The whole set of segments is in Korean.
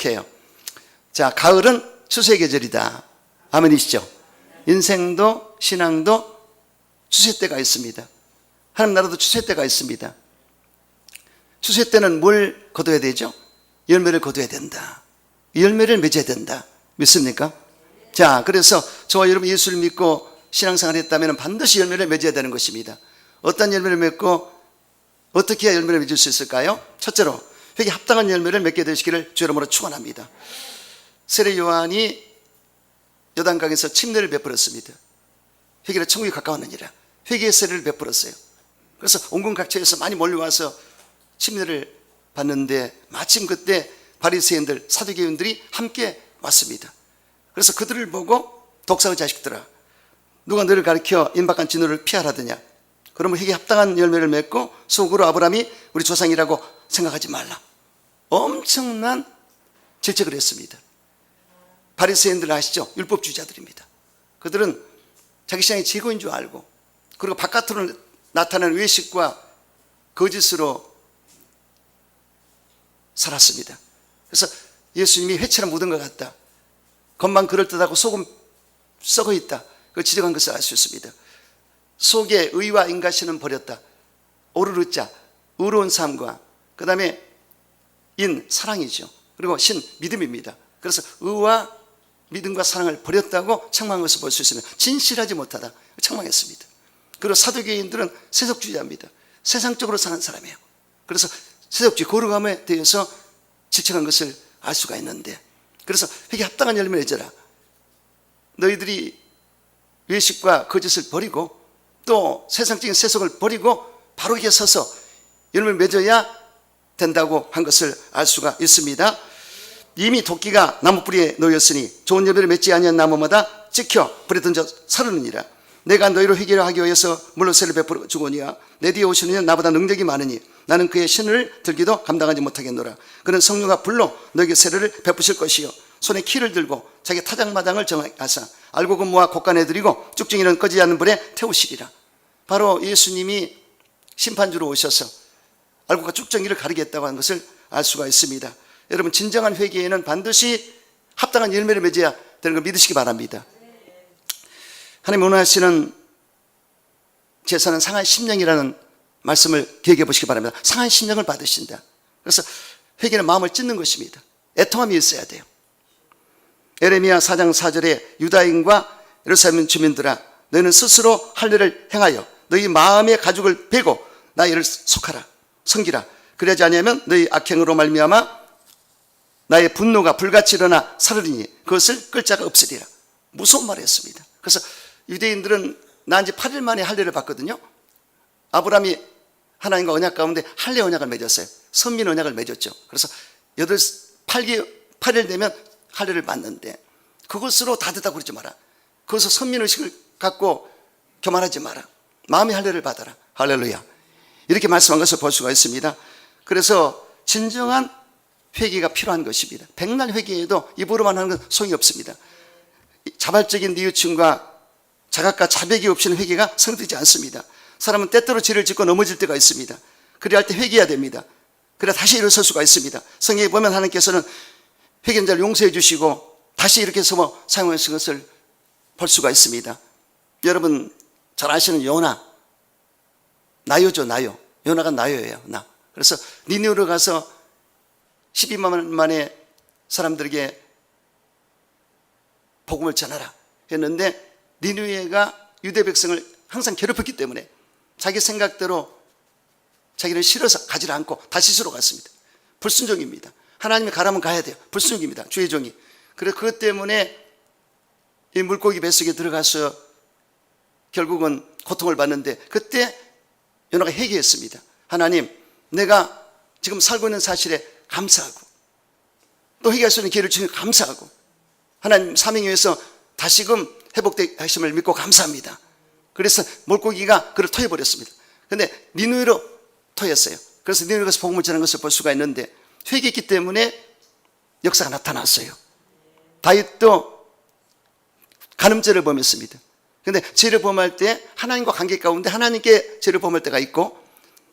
이렇게 해요. 자, 가을은 추수의 계절이다. 아멘이시죠? 인생도 신앙도 추수의 때가 있습니다. 하나님 나라도 추수의 때가 있습니다. 추수의 때는 뭘 거둬야 되죠? 열매를 거둬야 된다. 열매를 맺어야 된다. 믿습니까? 자, 그래서 저와 여러분 예수를 믿고 신앙생활을 했다면 반드시 열매를 맺어야 되는 것입니다. 어떤 열매를 맺고 어떻게 해야 열매를 맺을 수 있을까요? 첫째로 회개에 합당한 열매를 맺게 되시기를 주 이름으로 축원합니다. 세례 요한이 요단강에서 침례를 베풀었습니다. 회개는 천국이 가까웠느니라. 회개의 세례를 베풀었어요. 그래서 온갖 각처에서 많이 몰려와서 침례를 받는데 마침 그때 바리새인들, 사두개인들이 함께 왔습니다. 그래서 그들을 보고 독사의 자식들아, 누가 너를 가르쳐 임박한 진노를 피하라더냐. 그러면 회개에 합당한 열매를 맺고 속으로 아브라함이 우리 조상이라고 생각하지 말라. 엄청난 질책을 했습니다. 바리새인들 아시죠? 율법주의자들입니다. 그들은 자기 신앙이 최고인 줄 알고, 그리고 바깥으로 나타나는 외식과 거짓으로 살았습니다. 그래서 예수님이 회처럼 묻은 것 같다, 겉만 그럴듯하고 속은 썩어 있다, 그 지적한 것을 알 수 있습니다. 속에 의와 인가심은 버렸다. 오르르 자, 의로운 삶과 그 다음에 인, 사랑이죠. 그리고 신, 믿음입니다. 그래서 의와 믿음과 사랑을 버렸다고 책망한 것을 볼 수 있습니다. 진실하지 못하다, 책망했습니다. 그리고 사두개인들은 세속주의자입니다. 세상적으로 사는 사람이에요. 그래서 세속주의, 거룩함에 대해서 질책한 것을 알 수가 있는데, 그래서 회개에 합당한 열매를 맺어라. 너희들이 외식과 거짓을 버리고 또 세상적인 세속을 버리고 바르게 서서 열매를 맺어야 된다고 한 것을 알 수가 있습니다. 이미 도끼가 나무 뿌리에 놓였으니 좋은 열매를 맺지 아니한 나무마다 찍혀 불에 던져 사르느니라. 내가 너희로 회개를 하기 위해서 물로새를 베풀어 주거니와 내 뒤에 오시는 이는 나보다 능력이 많으니 나는 그의 신을 들기도 감당하지 못하겠노라. 그는 성령과 불로 너에게 세례를 베푸실 것이요 손에 키를 들고 자기 타작마당을 정하사 알고 근무와 곡간에 드리고 쭉증이는 꺼지지 않는 불에 태우시리라. 바로 예수님이 심판주로 오셔서 알고가 쭉정이를 가리겠다고 하는 것을 알 수가 있습니다. 여러분, 진정한 회개에는 반드시 합당한 열매를 맺어야 되는 걸 믿으시기 바랍니다. 하나님 원하시는 제사는 상한 심령이라는 말씀을 기억해 보시기 바랍니다. 상한 심령을 받으신다. 그래서 회개는 마음을 찢는 것입니다. 애통함이 있어야 돼요. 에레미야 4장 4절에 유다인과 예루살렘 주민들아, 너희는 스스로 할 일을 행하여 너희 마음의 가죽을 베고 나의 일을 속하라, 섬기라. 그러지 아니하면 너희 악행으로 말미암아 나의 분노가 불같이 일어나 사르리니 그것을 끌 자가 없으리라. 무서운 말을 했습니다. 그래서 유대인들은 난 지 8일 만에 할례를 받거든요. 아브라함이 하나님과 언약 가운데 할례 언약을 맺었어요. 선민 언약을 맺었죠. 그래서 8일 되면 할례를 받는데 그것으로 다 됐다고 그러지 마라. 그것을 선민의식을 갖고 교만하지 마라. 마음의 할례를 받아라. 할렐루야. 이렇게 말씀한 것을 볼 수가 있습니다. 그래서 진정한 회개가 필요한 것입니다. 백날 회개해도 입으로만 하는 건 소용이 없습니다. 자발적인 뉘우침과 자각과 자백이 없이는 회개가 성립되지 않습니다. 사람은 때때로 죄를 짓고 넘어질 때가 있습니다. 그래야 할 때 회개해야 됩니다. 그래야 다시 일어설 수가 있습니다. 성경에 보면 하나님께서는 회개한 자를 용서해 주시고 다시 이렇게 서뭐 사용하신 것을 볼 수가 있습니다. 여러분 잘 아시는 요나, 나요죠. 나요. 요나가 나요예요. 나. 그래서 니느웨로 가서 12만 만의 사람들에게 복음을 전하라 했는데 니느웨가 유대 백성을 항상 괴롭혔기 때문에 자기 생각대로 자기를 싫어서 가지 않고 다시스로 갔습니다. 불순종입니다. 하나님이 가라면 가야 돼요. 불순종입니다. 주의 종이. 그래서 그것 때문에 이 물고기 뱃속에 들어가서 결국은 고통을 받는데 그때 요나가 회개했습니다. 하나님, 내가 지금 살고 있는 사실에 감사하고 또 회개할 수 있는 기회를 주시니 감사하고 하나님 사명에 의해서 다시금 회복되심을 믿고 감사합니다. 그래서 물고기가 그를 토해버렸습니다. 그런데 니느웨로 토했어요. 그래서 니느웨에 가서 복음을 전한 것을 볼 수가 있는데 회개했기 때문에 역사가 나타났어요. 다윗도 간음죄를 범했습니다. 그런데 죄를 범할 때 하나님과 관계 가운데 하나님께 죄를 범할 때가 있고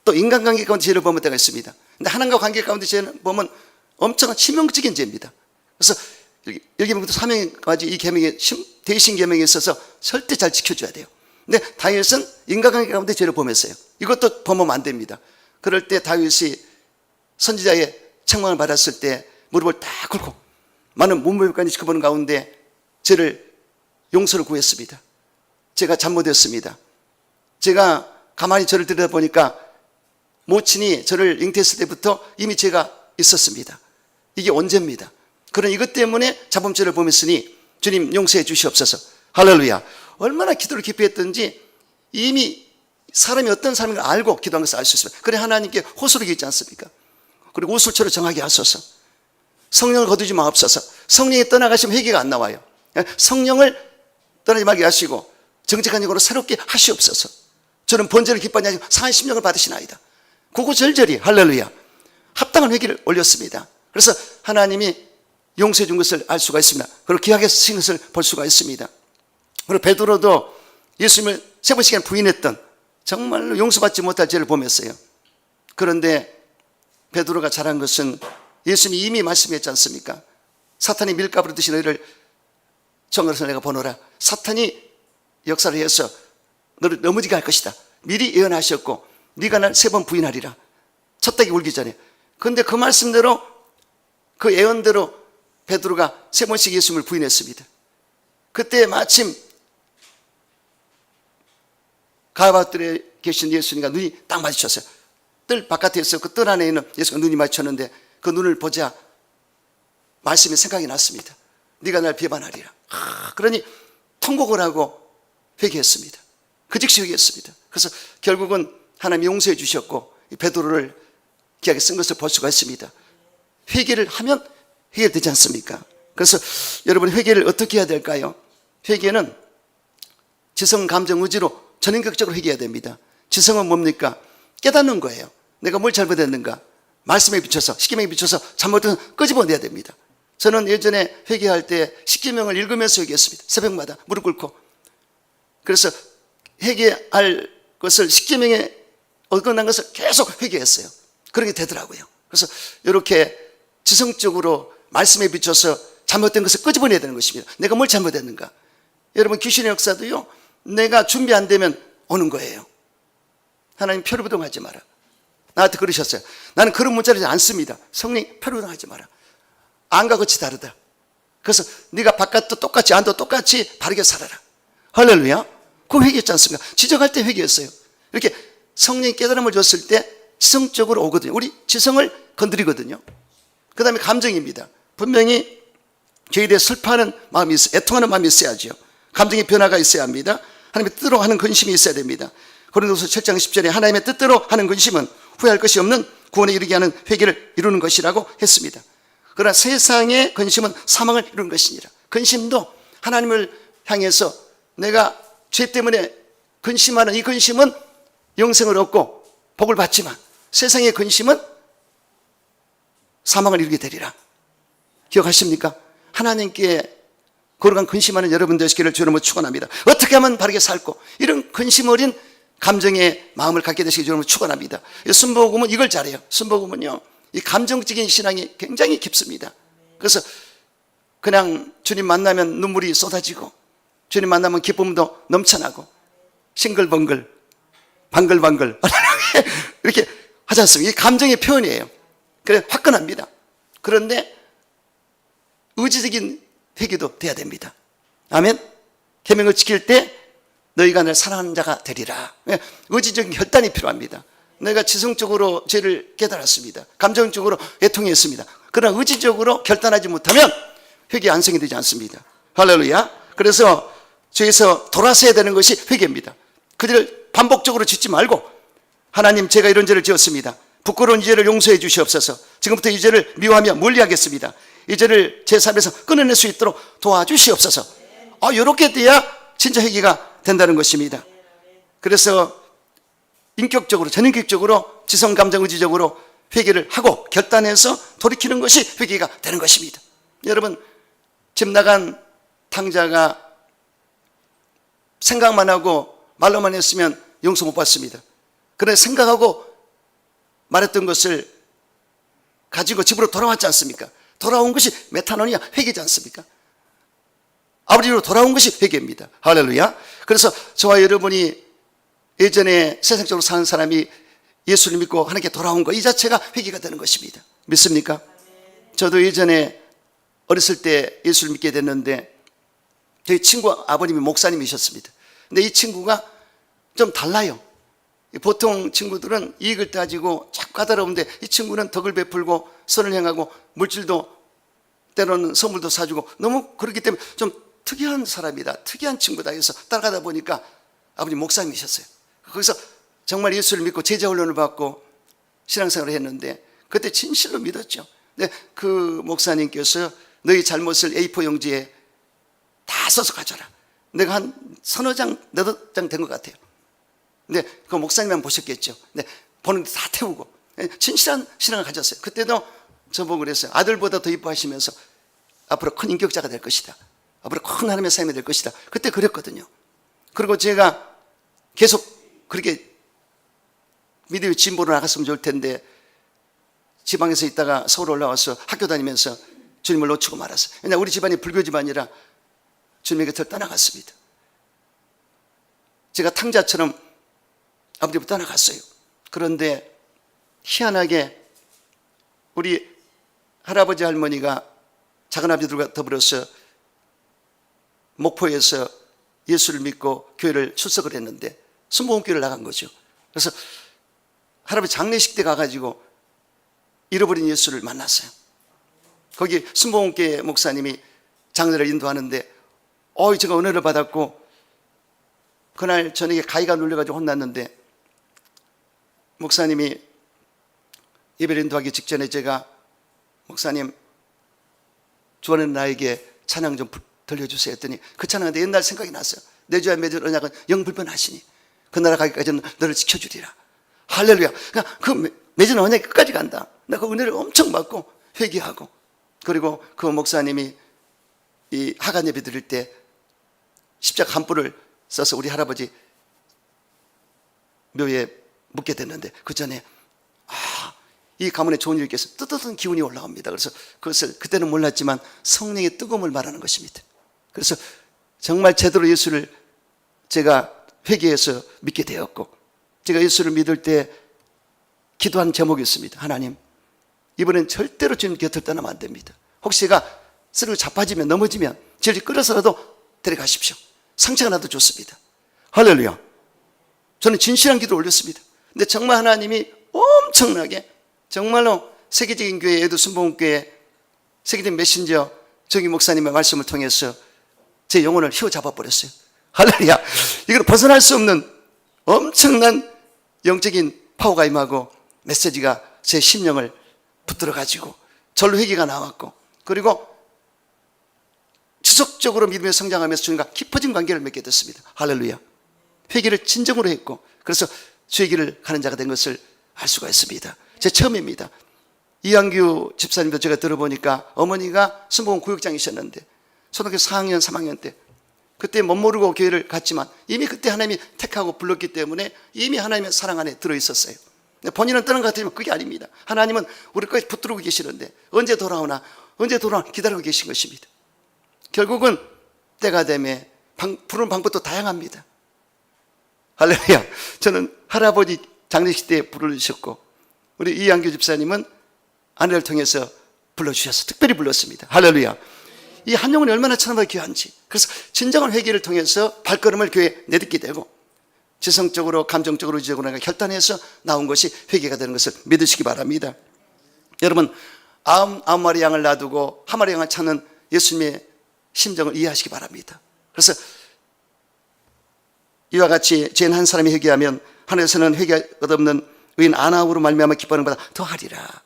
또 인간관계 가운데 죄를 범할 때가 있습니다. 그런데 하나님과 관계 가운데 죄를 범은 엄청난 치명적인 죄입니다. 그래서 여기 보면 사명까지 이 계명에 대신 계명에 있어서 절대 잘 지켜줘야 돼요. 근데 다윗은 인간관계 가운데 죄를 범했어요. 이것도 범하면 안 됩니다. 그럴 때 다윗이 선지자의 책망을 받았을 때 무릎을 딱 꿇고 많은 문무일까지 지켜보는 가운데 저를 용서를 구했습니다. 제가 잘못했습니다. 제가 가만히 저를 들여다보니까 모친이 저를 잉태했을 때부터 이미 죄가 있었습니다. 이게 언제입니다. 그런 이것 때문에 자범죄를 범했으니 주님 용서해 주시옵소서. 할렐루야. 얼마나 기도를 깊이 했던지 이미 사람이 어떤 사람인가 알고 기도한 것을 알 수 있습니다. 그래 하나님께 호소를 있지 않습니까? 그리고 우술처로 정하게 하소서. 성령을 거두지 마옵소서. 성령이 떠나가시면 회개가 안 나와요. 성령을 떠나지 말게 하시고 정직한 영으로 새롭게 하시옵소서. 저는 번제를 기뻐하지 않고 상한 심령을 받으시나이다. 구구절절히 할렐루야. 합당한 회개를 올렸습니다. 그래서 하나님이 용서해 준 것을 알 수가 있습니다. 그리고 귀하게 쓰신 것을 볼 수가 있습니다. 그리고 베드로도 예수님을 3번씩이나 부인했던 정말로 용서받지 못할 죄를 범했어요. 그런데 베드로가 잘한 것은 예수님이 이미 말씀했지 않습니까? 사탄이 밀가부로 듯이 너희를 정거로서 내가 보노라. 사탄이 역사를 해서 너를 넘어지게 할 것이다. 미리 예언하셨고 네가 날 3번 부인하리라. 첫 닭이 울기 전에. 그런데 그 말씀대로 그 예언대로 베드로가 3번씩 예수님을 부인했습니다. 그때 마침 가바들에 계신 예수님과 눈이 딱 마주쳤어요. 뜰 바깥에서 그 뜰 안에 있는 예수가 눈이 마주쳤는데 그 눈을 보자 말씀이 생각이 났습니다. 네가 날 비방하리라. 그러니 통곡을 하고 회개했습니다. 그 즉시 회개했습니다. 그래서 결국은 하나님이 용서해 주셨고 베드로를 귀하게 쓴 것을 볼 수가 있습니다. 회개를 하면 해결되지 않습니까? 그래서 여러분 회개를 어떻게 해야 될까요? 회개는 지성, 감정, 의지로 전인격적으로 회개해야 됩니다. 지성은 뭡니까? 깨닫는 거예요. 내가 뭘 잘못했는가? 말씀에 비춰서, 십계명에 비춰서 잘못은 끄집어내야 됩니다. 저는 예전에 회개할 때 십계명을 읽으면서 회개했습니다. 새벽마다 무릎 꿇고. 그래서 회개할 것을 십계명에 어긋난 것을 계속 회개했어요. 그렇게 되더라고요. 그래서 이렇게 지성적으로 말씀에 비춰서 잘못된 것을 끄집어내야 되는 것입니다. 내가 뭘 잘못했는가? 여러분 귀신의 역사도요, 내가 준비 안 되면 오는 거예요. 하나님 표류부동하지 마라. 나한테 그러셨어요. 나는 그런 문자를 안 씁니다. 성령 표류부동하지 마라. 안과 같이 다르다. 그래서 네가 바깥도 똑같이 안도 똑같이 바르게 살아라. 할렐루야. 그거 회개했지 않습니까? 지적할 때 회개했어요. 이렇게 성령이 깨달음을 줬을 때 지성적으로 오거든요. 우리 지성을 건드리거든요. 그 다음에 감정입니다. 분명히 죄에 대해 슬퍼하는 마음이 있어요. 애통하는 마음이 있어야죠. 감정의 변화가 있어야 합니다. 하나님의 뜻대로 하는 근심이 있어야 됩니다. 고린도서 7장 10절에 하나님의 뜻대로 하는 근심은 후회할 것이 없는 구원에 이르게 하는 회개를 이루는 것이라고 했습니다. 그러나 세상의 근심은 사망을 이루는 것이니라. 근심도 하나님을 향해서 내가 죄 때문에 근심하는 이 근심은 영생을 얻고 복을 받지만 세상의 근심은 사망을 이루게 되리라. 기억하십니까? 하나님께 거룩한 근심하는 여러분들 되시기를 주님으로 축원합니다. 어떻게 하면 바르게 살고 이런 근심 어린 감정의 마음을 갖게 되시기를 주님으로 축원합니다. 순복음은 이걸 잘해요. 순복음은요, 이 감정적인 신앙이 굉장히 깊습니다. 그래서 그냥 주님 만나면 눈물이 쏟아지고 주님 만나면 기쁨도 넘쳐나고 싱글벙글 방글방글 이렇게 하지 않습니까? 이 감정의 표현이에요. 그래 화끈합니다. 그런데 의지적인 회개도 돼야 됩니다. 아멘. 계명을 지킬 때 너희가 날 사랑하는 자가 되리라. 의지적인 결단이 필요합니다. 내가 지성적으로 죄를 깨달았습니다. 감정적으로 애통했습니다. 그러나 의지적으로 결단하지 못하면 회개 안성이 되지 않습니다. 할렐루야. 그래서 죄에서 돌아서야 되는 것이 회개입니다. 그 죄를 반복적으로 짓지 말고 하나님 제가 이런 죄를 지었습니다. 부끄러운 이 죄를 용서해 주시옵소서. 지금부터 이 죄를 미워하며 멀리하겠습니다. 이 죄를 제 삶에서 끊어낼 수 있도록 도와주시옵소서. 이렇게 돼야 진짜 회개가 된다는 것입니다. 그래서 인격적으로 전인격적으로 지성 감정 의지적으로 회개를 하고 결단해서 돌이키는 것이 회개가 되는 것입니다. 여러분 집 나간 탕자가 생각만 하고 말로만 했으면 용서 못 받습니다. 그런데 생각하고 말했던 것을 가지고 집으로 돌아왔지 않습니까? 돌아온 것이 메타노니아, 회개지 않습니까? 아버지로 돌아온 것이 회개입니다. 할렐루야. 그래서 저와 여러분이 예전에 세상적으로 사는 사람이 예수를 믿고 하나님께 돌아온 것, 이 자체가 회개가 되는 것입니다. 믿습니까? 저도 예전에 어렸을 때 예수를 믿게 됐는데 저희 친구 아버님이 목사님이셨습니다. 근데 이 친구가 좀 달라요. 보통 친구들은 이익을 따지고 자꾸 까다로운데 이 친구는 덕을 베풀고 선을 행하고 물질도 때로는 선물도 사주고 너무 그렇기 때문에 좀 특이한 사람이다, 특이한 친구다 해서 따라가다 보니까 아버님 목사님이셨어요. 거기서 정말 예수를 믿고 제자 훈련을 받고 신앙생활을 했는데 그때 진실로 믿었죠. 근데 그 목사님께서 너희 잘못을 A4 용지에 다 써서 가져라. 내가 한 서너 장, 너댓 장 된 것 같아요. 근데 그 목사님만 보셨겠죠. 근데 보는데 다 태우고 진실한 신앙을 가졌어요. 그때도 저보고 그랬어요. 아들보다 더 이뻐하시면서 앞으로 큰 인격자가 될 것이다. 앞으로 큰 하나님의 삶이 될 것이다. 그때 그랬거든요. 그리고 제가 계속 그렇게 믿음의 진보로 나갔으면 좋을 텐데 지방에서 있다가 서울 올라와서 학교 다니면서 주님을 놓치고 말았어요. 왜냐하면 우리 집안이 불교 집안이라 주님의 곁을 떠나갔습니다. 제가 탕자처럼 아버지부터 떠나갔어요. 그런데 희한하게 우리 할아버지 할머니가 작은아버지들과 더불어서 목포에서 예수를 믿고 교회를 출석을 했는데 순복음교회를 나간 거죠. 그래서 할아버지 장례식 때 가가지고 잃어버린 예수를 만났어요. 거기 순복음교회 목사님이 장례를 인도하는데 제가 은혜를 받았고 그날 저녁에 가위가 눌려가지고 혼났는데 목사님이 예배를 인도하기 직전에 제가 목사님 주원은 나에게 찬양 좀 들려주세요 했더니 그 찬양인데 옛날 생각이 났어요. 내 주와 맺은 언약은 영불변하시니 그 나라 가기까지는 너를 지켜주리라. 할렐루야. 그러니까 그 맺은 언약이 끝까지 간다. 내가 그 은혜를 엄청 받고 회개하고 그리고 그 목사님이 이 하간 예배 드릴 때 십자가 한 뿔을 써서 우리 할아버지 묘에 묻게 됐는데 그 전에 이 가문에 좋은 일이 있겠어 뜨뜻한 기운이 올라옵니다. 그래서 그것을 그때는 몰랐지만 성령의 뜨거움을 말하는 것입니다. 그래서 정말 제대로 예수를 제가 회개해서 믿게 되었고 제가 예수를 믿을 때 기도한 제목이 있습니다. 하나님 이번엔 절대로 주님 곁을 떠나면 안 됩니다. 혹시 제가 쓰러져 자빠지면 넘어지면 저를 끌어서라도 데려가십시오. 상처가 나도 좋습니다. 할렐루야. 저는 진실한 기도를 올렸습니다. 근데 정말 하나님이 엄청나게 정말로 세계적인 교회 에도 순복음교회 세계적인 메신저 정희 목사님의 말씀을 통해서 제 영혼을 휘어잡아 버렸어요. 할렐루야. 이걸 벗어날 수 없는 엄청난 영적인 파워가 임하고 메시지가 제 심령을 붙들어 가지고 절로 회개가 나왔고 그리고 지속적으로 믿음에 성장하면서 주님과 깊어진 관계를 맺게 됐습니다. 할렐루야. 회개를 진정으로 했고 그래서 주의 길을 가는 자가 된 것을 알 수가 있습니다. 제 처음입니다. 이한규 집사님도 제가 들어보니까 어머니가 순복음 구역장이셨는데 초등학교 4학년 3학년 때 그때 못 모르고 교회를 갔지만 이미 그때 하나님이 택하고 불렀기 때문에 이미 하나님의 사랑 안에 들어있었어요. 본인은 떠난 것 같으면 그게 아닙니다. 하나님은 우리 끝까지 붙들고 계시는데 언제 돌아오나 기다리고 계신 것입니다. 결국은 때가 되면 부르는 방법도 다양합니다. 할렐루야. 저는 할아버지 장례식 때 부르셨고 우리 이양규 집사님은 아내를 통해서 불러주셔서 특별히 불렀습니다. 할렐루야. 이 한 영혼이 얼마나 천하가 귀한지. 그래서 진정한 회개를 통해서 발걸음을 교회에 내딛게 되고 지성적으로 감정적으로 의지적으로 결단해서 나온 것이 회개가 되는 것을 믿으시기 바랍니다. 여러분 99마리 양을 놔두고 한 마리 양을 찾는 예수님의 심정을 이해하시기 바랍니다. 그래서 이와 같이 죄인 한 사람이 회개하면 하늘에서는 회개 끝없는 의인 아나우로 말미암아 기뻐하는 것보다 더하리라.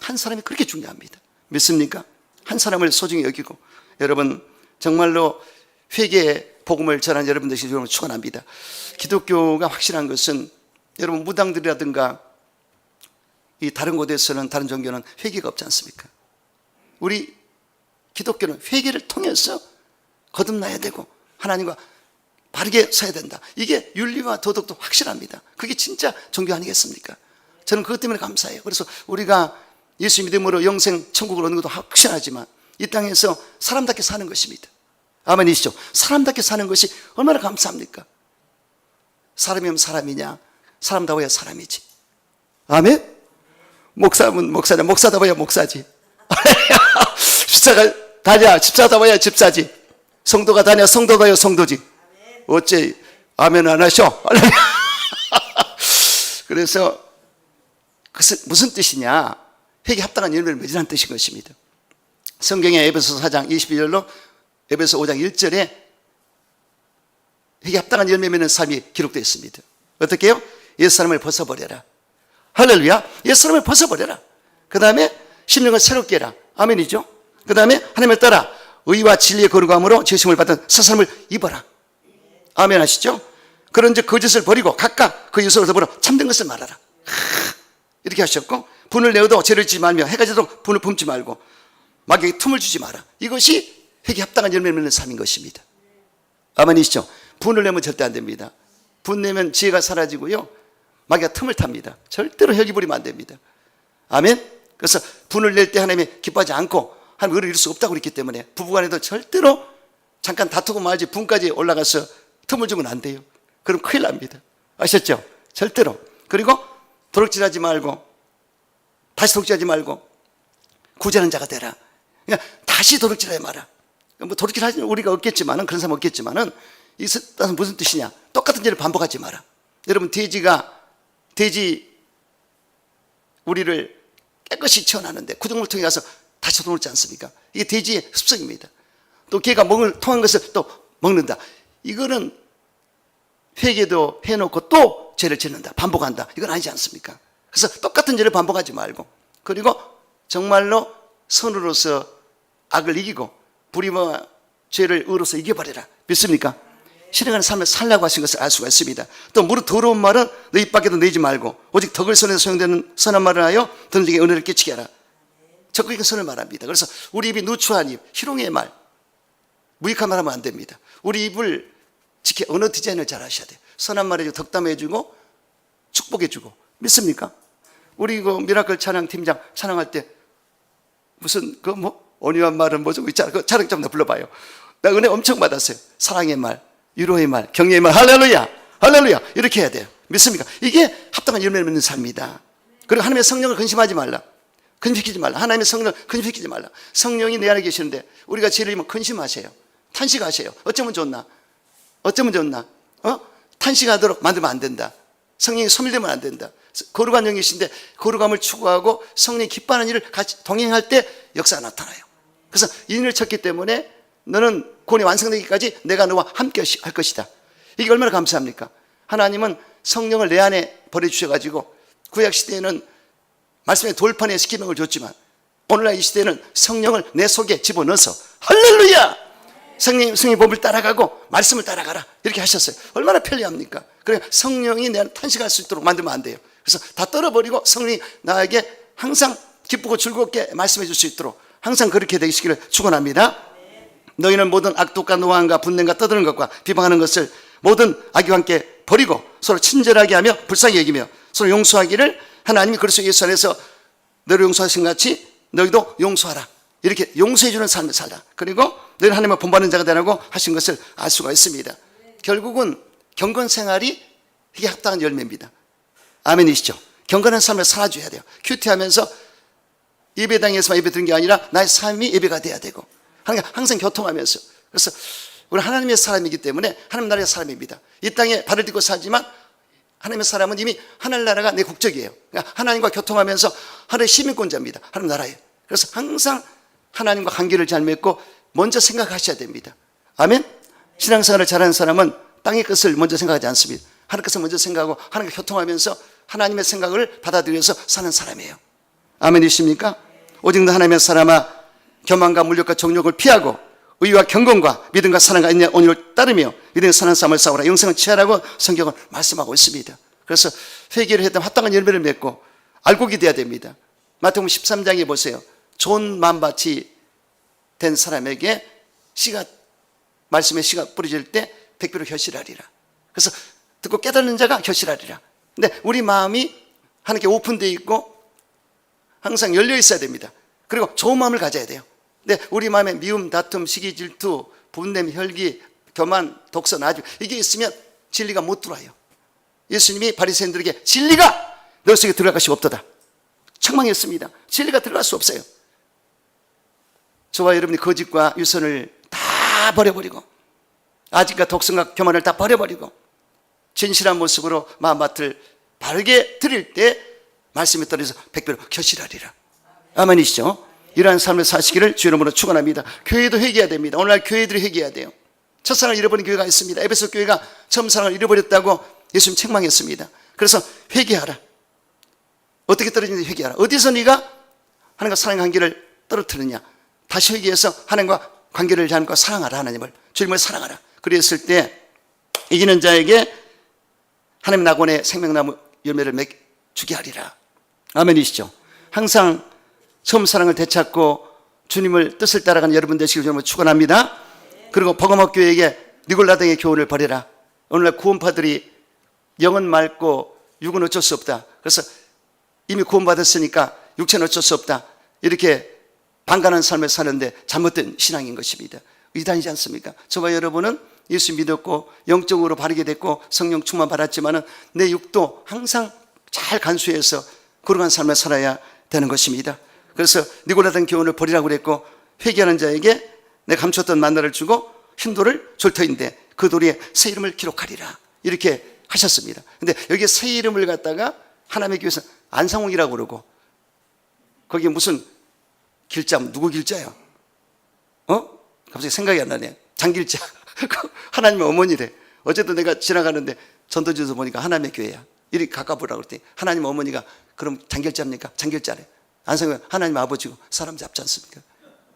한 사람이 그렇게 중요합니다. 믿습니까? 한 사람을 소중히 여기고 여러분 정말로 회개의 복음을 전하는 여러분들이 축원합니다. 기독교가 확실한 것은 여러분 무당들이라든가 이 다른 곳에서는 다른 종교는 회개가 없지 않습니까? 우리 기독교는 회개를 통해서 거듭나야 되고 하나님과 바르게 서야 된다. 이게 윤리와 도덕도 확실합니다. 그게 진짜 종교 아니겠습니까? 저는 그것 때문에 감사해요. 그래서 우리가 예수 믿음으로 영생 천국을 얻는 것도 확신하지만 이 땅에서 사람답게 사는 것입니다. 아멘이시죠? 사람답게 사는 것이 얼마나 감사합니까? 사람이면 사람이냐? 사람다워야 사람이지. 아멘? 목사면 목사냐? 목사다워야 목사지. 집사가 다냐? 집사다워야 집사지. 성도가 다냐? 성도다워야 성도지. 어째 아멘 안 하셔? 그래서 그것은 무슨 뜻이냐? 회개에 합당한 열매를 맺으라는 뜻인 것입니다. 성경의 에베소 4장 21절로 에베소 5장 1절에 회개에 합당한 열매 맺는 삶이 기록되어 있습니다. 어떻게 해요? 옛사람을 벗어버려라. 할렐루야. 옛사람을 벗어버려라. 그 다음에 심령을 새롭게 해라. 아멘이죠. 그 다음에 하나님을 따라 의와 진리의 거룩함으로 죄심을 받은 새사람을 입어라. 아멘 하시죠. 그런 즉 거짓을 버리고 각각 그 유서로 더불어 참된 것을 말하라. 이렇게 하셨고, 분을 내어도 죄를 짓지 말며 해가 지도록 분을 품지 말고 마귀에게 틈을 주지 마라. 이것이 회개에 합당한 열매를 맺는 삶인 것입니다. 아멘이시죠. 분을 내면 절대 안 됩니다. 분 내면 지혜가 사라지고요, 마귀가 틈을 탑니다. 절대로 혈기 부리면 안 됩니다. 아멘. 그래서 분을 낼 때 하나님이 기뻐하지 않고 하나님 의를 이룰 수 없다고 그랬기 때문에 부부간에도 절대로 잠깐 다투고 말지 분까지 올라가서 틈을 주면 안 돼요. 그럼 큰일 납니다. 아셨죠? 절대로. 그리고 도둑질하지 말고, 다시 도둑질하지 말고 구제하는 자가 되라. 그러니까 다시 도둑질하지 마라. 뭐 도둑질하지 우리가 없겠지만은, 그런 사람 없겠지만은, 이 뜻은 무슨 뜻이냐? 똑같은 죄를 반복하지 마라. 여러분, 돼지 우리를 깨끗이 채워놨는데 구덩이를 통해 가서 다시 도둑질하지 않습니까? 이게 돼지의 습성입니다. 또 개가 통한 것을 또 먹는다. 이거는 회개도 해놓고 또 죄를 짓는다, 반복한다. 이건 아니지 않습니까? 그래서 똑같은 죄를 반복하지 말고, 그리고 정말로 선으로서 악을 이기고 불의와 죄를 의로서 이겨버려라. 믿습니까? 실행하는 삶을 살라고 하신 것을 알 수가 있습니다. 또 무릇 더러운 말은 너 입 밖에도 내지 말고 오직 덕을 선에서 소용되는 선한 말을 하여 너희에게 은혜를 끼치게 하라. 적극적인 선을 말합니다. 그래서 우리 입이 누추한 입, 희롱의 말, 무익한 말 하면 안 됩니다. 우리 입을 지켜 언어 디자인을 잘 하셔야 돼요. 선한 말 해주고 덕담해주고 축복해주고. 믿습니까? 우리 그 미라클 찬양 팀장 찬양할 때 무슨 온유한 말은 뭐좀 있잖아. 그 찬양 좀 더 불러봐요. 나 은혜 엄청 받았어요. 사랑의 말, 위로의 말, 격려의 말. 할렐루야, 할렐루야. 이렇게 해야 돼요. 믿습니까? 이게 합당한 열매를 맺는 삶이다. 그리고 하나님의 성령을 근심하지 말라. 근심시키지 말라. 하나님의 성령을 근심시키지 말라. 성령이 내 안에 계시는데 우리가 죄를 지으면 근심하세요. 탄식하세요. 어쩌면 좋나? 어쩌면 좋나? 탄식하도록 만들면 안 된다. 성령이 소멸되면 안 된다. 거룩한 영이신데 거룩함을 추구하고 성령이 기뻐하는 일을 같이 동행할 때 역사가 나타나요. 그래서 인을 쳤기 때문에 너는 구원이 완성되기까지 내가 너와 함께 할 것이다. 이게 얼마나 감사합니까? 하나님은 성령을 내 안에 버려주셔가지고 구약 시대에는 말씀의 돌판에 십계명을 줬지만 오늘날 이 시대에는 성령을 내 속에 집어넣어서 할렐루야! 성령의 법을 따라가고 말씀을 따라가라. 이렇게 하셨어요. 얼마나 편리합니까? 그래 성령이 내 안에 탄식할 수 있도록 만들면 안 돼요. 그래서 다 떨어버리고 성령이 나에게 항상 기쁘고 즐겁게 말씀해 줄 수 있도록 항상 그렇게 되시기를 축원합니다. 너희는 모든 악독과 노함과 분냄과 떠드는 것과 비방하는 것을 모든 악의와 함께 버리고 서로 친절하게 하며 불쌍히 여기며 서로 용서하기를 하나님이 그리스도 예수 안에서 너를 용서하신 것 같이 너희도 용서하라. 이렇게 용서해 주는 삶을 살라. 그리고 너희는 하나님을 본받는 자가 되라고 하신 것을 알 수가 있습니다. 결국은 경건 생활이 이게 합당한 열매입니다. 아멘이시죠? 경건한 삶을 살아줘야 돼요. 큐티하면서 예배당에서만 예배 드리는 게 아니라 나의 삶이 예배가 돼야 되고 항상 교통하면서. 그래서 우리 하나님의 사람이기 때문에 하나님 나라의 사람입니다. 이 땅에 발을 딛고 살지만 하나님의 사람은 이미 하늘나라가 내 국적이에요. 그러니까 하나님과 교통하면서 하늘의 시민권자입니다. 하나님 나라에. 그래서 항상 하나님과 관계를 잘 맺고 먼저 생각하셔야 됩니다. 아멘? 신앙생활을 잘하는 사람은 땅의 것을 먼저 생각하지 않습니다. 하나님 것을 먼저 생각하고 하나님과 교통하면서 하나님의 생각을 받아들여서 사는 사람이에요. 아멘이십니까? 오직 너 하나님의 사람아 교만과 물욕과 정욕을 피하고 의와 경건과 믿음과 사랑과 인내 온유를 따르며 믿음의 선한 삶을 싸우라. 영생을 취하라고 성경은 말씀하고 있습니다. 그래서 회개를 했다면 합당한 열매를 맺고 알곡이 돼야 됩니다. 마태복음 13장에 보세요. 좋은 만밭이 된 사람에게 말씀의 씨가 뿌려질 때 백배로 결실하리라. 그래서 듣고 깨닫는 자가 결실하리라. 근데 우리 마음이 하나님께 오픈되어 있고 항상 열려 있어야 됩니다. 그리고 좋은 마음을 가져야 돼요. 근데 우리 마음에 미움, 다툼, 시기, 질투, 분냄, 혈기, 교만, 독서, 나중 이게 있으면 진리가 못 들어와요. 예수님이 바리새인들에게 진리가 너 속에 들어갈 것이 없도다 책망했습니다. 진리가 들어갈 수 없어요. 저와 여러분이 거짓과 유선을 다 버려버리고 아직과 독성과 교만을 다 버려버리고 진실한 모습으로 마음밭을 바르게 드릴 때 말씀에 떨어져서 백배로 결실하리라. 아멘이시죠? 이러한 삶을 사시기를 주 이름으로 축원합니다. 교회도 회개해야 됩니다. 오늘날 교회들이 회개해야 돼요. 첫사랑을 잃어버린 교회가 있습니다. 에베소 교회가 처음 사랑을 잃어버렸다고 예수님 책망했습니다. 그래서 회개하라. 어떻게 떨어지는지 회개하라. 어디서 네가 하나님과 사랑의 관계를 떨어뜨리느냐. 다시 회개해서 하나님과 관계를 하나님과 사랑하라. 하나님을 주님을 사랑하라. 그랬을 때 이기는 자에게 하나님 낙원의 생명나무 열매를 주게 하리라. 아멘이시죠? 항상 처음 사랑을 되찾고 주님을 뜻을 따라가는 여러분 되시길 주님을 축원합니다. 그리고 버거목 교회에게 니골라 등의 교훈을 버려라. 오늘날 구원파들이 영은 맑고 육은 어쩔 수 없다. 그래서 이미 구원받았으니까 육체는 어쩔 수 없다. 이렇게 방관한 삶을 사는데 잘못된 신앙인 것입니다. 이단이지 않습니까? 저와 여러분은 예수 믿었고 영적으로 바르게 됐고 성령 충만 받았지만은 내 육도 항상 잘 간수해서 거룩한 삶을 살아야 되는 것입니다. 그래서 니골라 등 교훈을 버리라고 그랬고 회개하는 자에게 내가 감췄던 만나를 주고 흰 돌을 줄 터인데 그 돌에 새 이름을 기록하리라. 이렇게 하셨습니다. 근데 여기에 새 이름을 갖다가 하나님의 교회에서 안상홍이라고 그러고 거기에 무슨 길자, 누구 길자요? 갑자기 생각이 안 나네. 장길자. 하나님의 어머니래. 어쨌든 내가 지나가는데 전도지에서 보니까 하나님의 교회야. 이리 가까보라고 그랬더니 하나님 어머니가 그럼 장길자입니까? 장길자래. 안상홍은 하나님 아버지고 사람 잡지 않습니까?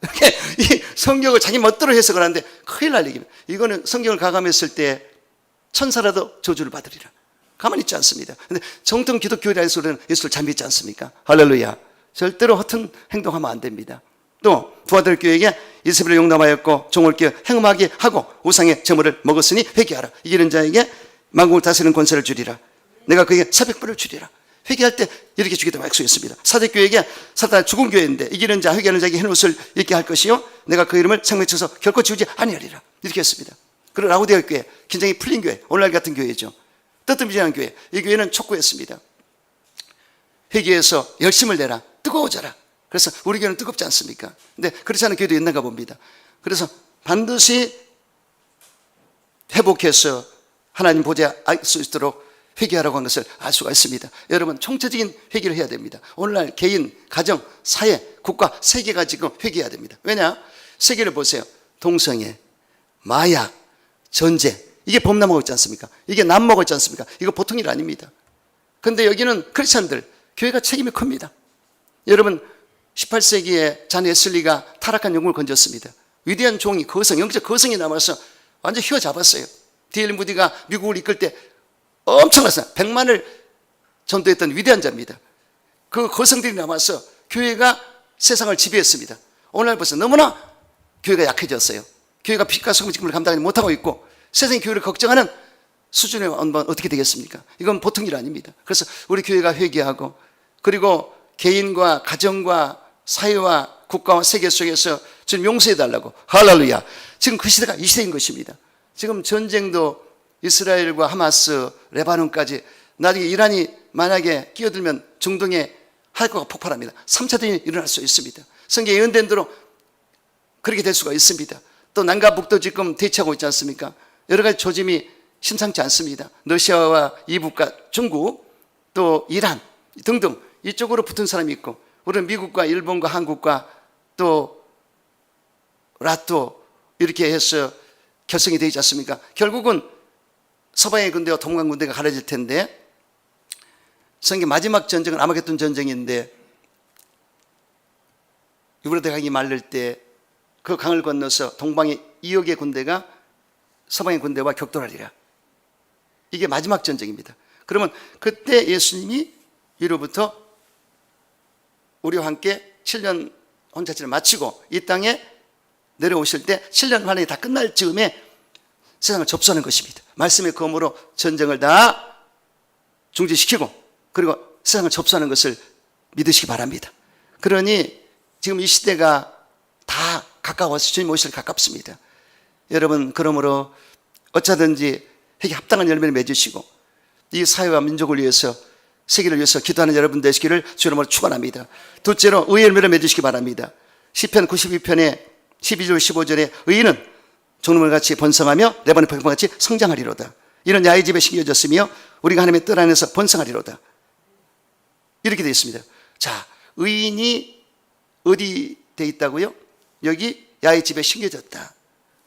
이렇게 이 성경을 자기 멋대로 해석을 하는데 큰일 날 얘기입니다. 이거는 성경을 가감했을 때 천사라도 저주를 받으리라. 가만히 있지 않습니다. 근데 정통 기독교회에서는 예수를 잘 믿지 않습니까? 할렐루야. 절대로 허튼 행동하면 안 됩니다. 또 부하들 교회에게 이세벨을 용납하였고 종을 끼어 행음하게 하고 우상의 제물을 먹었으니 회개하라. 이기는 자에게 만국을 다스리는 권세를 주리라. 내가 그에게 400불을 주리라. 회개할 때 이렇게 주겠다고 약속했습니다. 사대교회에게 사탄 죽은 교회인데 이기는 자 회개하는 자에게 흰 옷을 입게 할 것이요 내가 그 이름을 생명에 쳐서 결코 지우지 아니하리라. 이렇게 했습니다. 그리고 라우디아 교회 긴장이 풀린 교회 오늘날 같은 교회죠. 뜨뜻미지한 교회. 이 교회는 촉구했습니다. 회개해서 열심을 내라. 뜨거워져라. 그래서 우리 교회는 뜨겁지 않습니까? 근데 그렇지 않은 교회도 있는가 봅니다. 그래서 반드시 회복해서 하나님 보좌에 알 수 있도록 회개하라고 한 것을 알 수가 있습니다. 여러분 총체적인 회개를 해야 됩니다. 오늘날 개인, 가정, 사회, 국가, 세계가 지금 회개해야 됩니다. 왜냐? 세계를 보세요. 동성애, 마약, 전쟁 이게 범람하고 있지 않습니까? 이게 남먹고 있지 않습니까? 이거 보통 일 아닙니다. 그런데 여기는 크리스찬들 교회가 책임이 큽니다. 여러분 18세기에 잔 웨슬리가 타락한 영국을 건졌습니다. 위대한 종이 거성, 영적 거성이 남아서 완전 휘어잡았어요. D.L. 무디가 미국을 이끌 때 엄청났어요. 100만을 전도했던 위대한 자입니다. 그 거성들이 남아서 교회가 세상을 지배했습니다. 오늘날 벌써 너무나 교회가 약해졌어요. 교회가 빛과 소금의 직분을 감당하지 못하고 있고 세상의 교회를 걱정하는 수준에 어떻게 되겠습니까? 이건 보통 일 아닙니다. 그래서 우리 교회가 회개하고 그리고 개인과 가정과 사회와 국가와 세계 속에서 주님 용서해달라고. 할렐루야. 지금 그 시대가 이 시대인 것입니다. 지금 전쟁도 이스라엘과 하마스, 레바논까지 나중에 이란이 만약에 끼어들면 중동에 핵과가 폭발합니다. 3차 대전이 일어날 수 있습니다. 성경에 예언된 대로 그렇게 될 수가 있습니다. 또 남과 북도 지금 대치하고 있지 않습니까? 여러 가지 조짐이 심상치 않습니다. 러시아와 이북과 중국 또 이란 등등 이쪽으로 붙은 사람이 있고 우리는 미국과 일본과 한국과 또 라토 이렇게 해서 결성이 되지 않습니까? 결국은 서방의 군대와 동방 군대가 갈라질 텐데 성경 마지막 전쟁은 아마겟돈 전쟁인데 유브라데 강이 마를 때 그 강을 건너서 동방의 2억의 군대가 서방의 군대와 격돌하리라. 이게 마지막 전쟁입니다. 그러면 그때 예수님이 위로부터 우리와 함께 7년 혼자치를 마치고 이 땅에 내려오실 때 7년 환란이 다 끝날 즈음에 세상을 접수하는 것입니다. 말씀의 검으로 전쟁을 다 중지시키고 그리고 세상을 접수하는 것을 믿으시기 바랍니다. 그러니 지금 이 시대가 다 가까워서 주님 오실 가깝습니다. 여러분, 그러므로 어쩌든지 이렇게 합당한 열매를 맺으시고 이 사회와 민족을 위해서, 세계를 위해서 기도하는 여러분 되시기를 주 이름으로 축원합니다. 둘째로 의의 열매를 맺으시기 바랍니다. 시편 92편의 12절 15절에 의인은 종류물 같이 번성하며 레바논 백합같이 성장하리로다. 이는 야의 집에 심겨졌으며 우리가 하나님의 뜰 안에서 번성하리로다. 이렇게 되어 있습니다. 자, 의인이 어디 돼 있다고요? 여기 야의 집에 심겨졌다.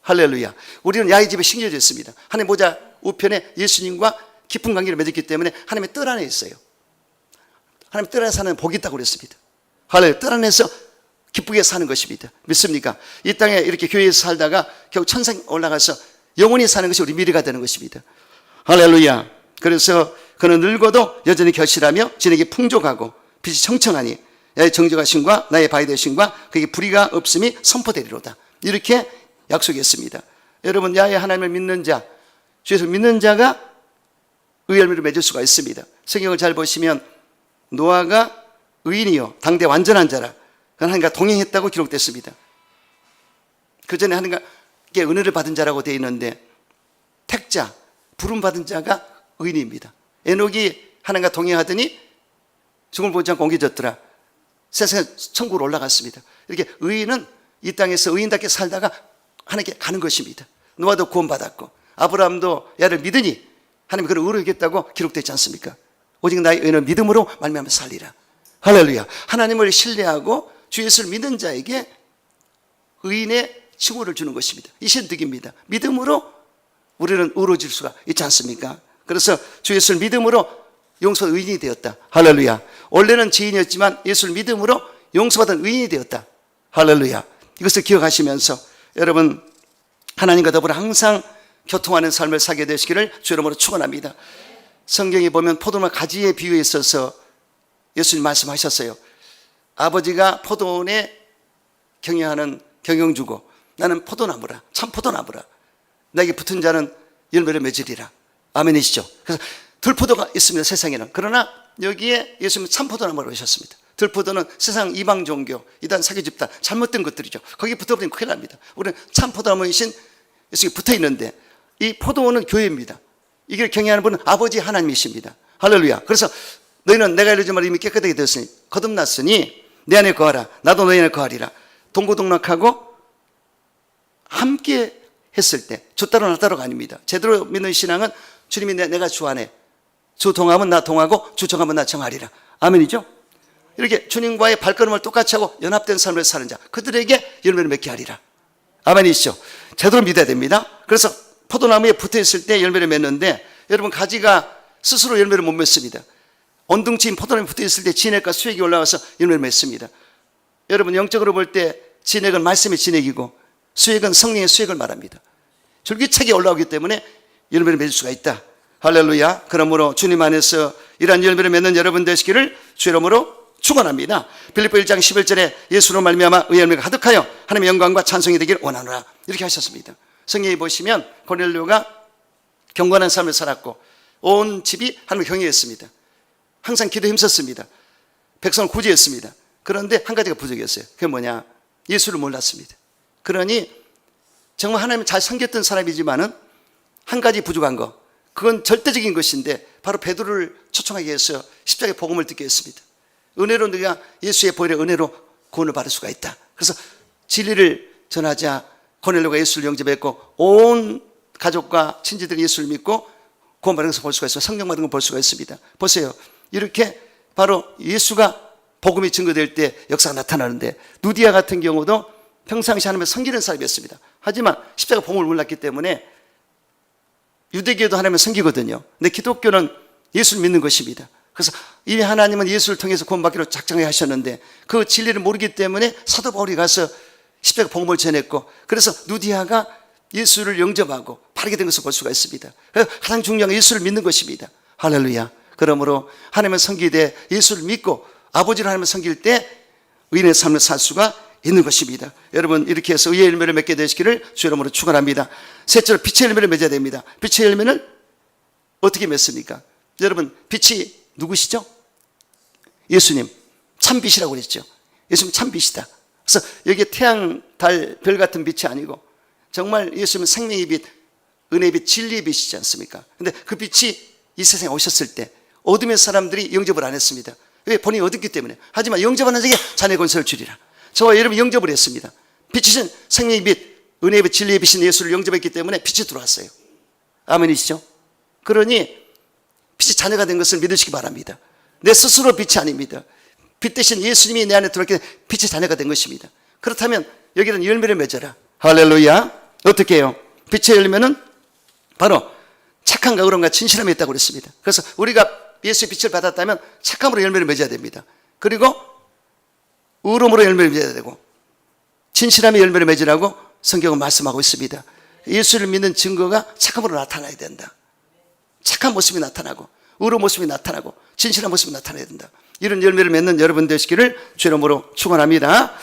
할렐루야. 우리는 야의 집에 심겨져 있습니다. 하나님 보좌 우편에 예수님과 깊은 관계를 맺었기 때문에 하나님의 뜰 안에 있어요. 하나님 뜰 안에 사는 복이 있다고 그랬습니다. 할렐루야. 뜰 안에서 기쁘게 사는 것입니다. 믿습니까? 이 땅에 이렇게 교회에서 살다가 결국 천상에 올라가서 영원히 사는 것이 우리 미래가 되는 것입니다. 할렐루야. 그래서 그는 늙어도 여전히 결실하며 진에게 풍족하고 빛이 청청하니 나의 정직하심과 나의 바위 되심과 그에게 불의가 없음이 선포되리로다. 이렇게 약속했습니다. 여러분, 야훼 하나님을 믿는 자, 주 예수 믿는 자가 의의 열매를 맺을 수가 있습니다. 성경을 잘 보시면 노아가 의인이요 당대 완전한 자라 하나님과 동행했다고 기록됐습니다. 그 전에 하나님께 은혜를 받은 자라고 되어 있는데 택자, 부름받은 자가 의인입니다. 에녹이 하나님과 동행하더니 죽음을 보지 않고 옮겨졌더라. 세상에 천국으로 올라갔습니다. 이렇게 의인은 이 땅에서 의인답게 살다가 하나님께 가는 것입니다. 노아도 구원받았고 아브라함도 야를 믿으니 하나님이 그를 의로 여겼다고 기록되지 않습니까? 오직 나의 의인은 믿음으로 말미암아 살리라. 할렐루야. 하나님을 신뢰하고 주 예수를 믿는 자에게 의인의 칭호를 주는 것입니다. 이 신득입니다. 믿음으로 우리는 의로워질 수가 있지 않습니까? 그래서 주 예수를 믿음으로 용서받은 의인이 되었다. 할렐루야. 원래는 죄인이었지만 예수를 믿음으로 용서받은 의인이 되었다. 할렐루야. 이것을 기억하시면서 여러분 하나님과 더불어 항상 교통하는 삶을 살게 되시기를 주 이름으로 축원합니다. 성경에 보면 포도나무 가지의 비유에 있어서 예수님 말씀하셨어요. 아버지가 포도원에 경영하는 경영주고 나는 포도나무라, 참 포도나무라. 나에게 붙은 자는 열매를 맺으리라. 아멘이시죠? 그래서 들포도가 있습니다, 세상에는. 그러나 여기에 예수님은 참 포도나무로 오셨습니다. 들포도는 세상 이방 종교, 이단 사기 집단, 잘못된 것들이죠. 거기에 붙어버리면 큰일 납니다. 우리는 참 포도나무이신 예수님이 붙어 있는데 이 포도원은 교회입니다. 이걸 경영하는 분은 아버지 하나님이십니다. 할렐루야. 그래서 너희는 내가 이르지 말라 이미 깨끗하게 되었으니 거듭났으니 내 안에 거하라. 나도 너희 안에 거하리라. 동고동락하고 함께 했을 때 주 따로 나 따로가 아닙니다. 제대로 믿는 신앙은 주님이 내가 주 안에, 주 동하면 나 동하고 주 정하면 나 정하리라. 아멘이죠? 이렇게 주님과의 발걸음을 똑같이 하고 연합된 삶을 사는 자, 그들에게 열매를 맺게 하리라. 아멘이시죠? 제대로 믿어야 됩니다. 그래서 포도나무에 붙어 있을 때 열매를 맺는데 여러분 가지가 스스로 열매를 못 맺습니다. 언둥치인 포도나무에 붙어 있을 때 진액과 수액이 올라와서 열매를 맺습니다. 여러분 영적으로 볼 때 진액은 말씀의 진액이고 수액은 성령의 수액을 말합니다. 줄기차게 올라오기 때문에 열매를 맺을 수가 있다. 할렐루야. 그러므로 주님 안에서 이러한 열매를 맺는 여러분 되시기를 주 이름으로 축원합니다. 빌립보 1장 11절에 예수로 말미암아 의의 열매가 가득하여 하나님의 영광과 찬송이 되기를 원하노라. 이렇게 하셨습니다. 성경에 보시면 고넬료가 경건한 삶을 살았고 온 집이 하나님을 경외했습니다. 항상 기도에 힘썼습니다. 백성을 구제했습니다. 그런데 한 가지가 부족했어요. 그게 뭐냐? 예수를 몰랐습니다. 그러니 정말 하나님을 잘 섬겼던 사람이지만은 한 가지 부족한 거, 그건 절대적인 것인데 바로 베드로를 초청하게 해서 십자가의 복음을 듣게 했습니다. 은혜로 네가 예수의 보혈의 은혜로 구원을 받을 수가 있다. 그래서 진리를 전하자 고넬료가 예수를 영접했고 온 가족과 친지들이 예수를 믿고 구원받은 것을 볼 수가 있어요. 성령 받은 걸 볼 수가 있습니다. 보세요. 이렇게 바로 예수가 복음이 증거될 때 역사가 나타나는데 누디아 같은 경우도 평상시 하나님을 섬기는 사람이었습니다. 하지만 십자가 복음을 몰랐기 때문에 유대교도 하나님을 섬기거든요. 근데 기독교는 예수를 믿는 것입니다. 그래서 이미 하나님은 예수를 통해서 구원받기로 작정해 하셨는데 그 진리를 모르기 때문에 사도 바울이 가서 십자가 복음을 전했고 그래서 누디아가 예수를 영접하고 바르게 된 것을 볼 수가 있습니다. 그래서 가장 중요한 건 예수를 믿는 것입니다. 할렐루야. 그러므로 하나님을 섬기되 예수를 믿고 아버지를 하나님을 섬길 때 의인의 삶을 살 수가 있는 것입니다. 여러분 이렇게 해서 의의 열매를 맺게 되시기를 주 이름으로 축원합니다. 셋째로 빛의 열매를 맺어야 됩니다. 빛의 열매는 어떻게 맺습니까? 여러분 빛이 누구시죠? 예수님 참 빛이라고 그랬죠. 예수님 참 빛이다. 그래서 여기에 태양, 달, 별 같은 빛이 아니고 정말 예수님은 생명의 빛, 은혜의 빛, 진리의 빛이지 않습니까? 근데 그 빛이 이 세상에 오셨을 때 어둠의 사람들이 영접을 안 했습니다. 왜? 본인이 어둡기 때문에. 하지만 영접하는 자에게 자네 권세를 주리라. 저와 여러분 영접을 했습니다. 빛이신 생명의 빛, 은혜의 빛, 진리의 빛인 예수를 영접했기 때문에 빛이 들어왔어요. 아멘이시죠? 그러니 빛이 자녀가 된 것을 믿으시기 바랍니다. 내 스스로 빛이 아닙니다. 빛 대신 예수님이 내 안에 들어왔기 때문에 빛의 자녀가 된 것입니다. 그렇다면 여기는 열매를 맺어라. 할렐루야. 어떻게 해요? 빛의 열매는 바로 착함과 의로움과 진실함이 있다고 그랬습니다. 그래서 우리가 예수의 빛을 받았다면 착함으로 열매를 맺어야 됩니다. 그리고 의로움으로 열매를 맺어야 되고 진실함의 열매를 맺으라고 성경은 말씀하고 있습니다. 예수를 믿는 증거가 착함으로 나타나야 된다. 착한 모습이 나타나고 의로운 모습이 나타나고 진실한 모습이 나타나야 된다. 이런 열매를 맺는 여러분 되시기를 주의 이름으로 축원합니다.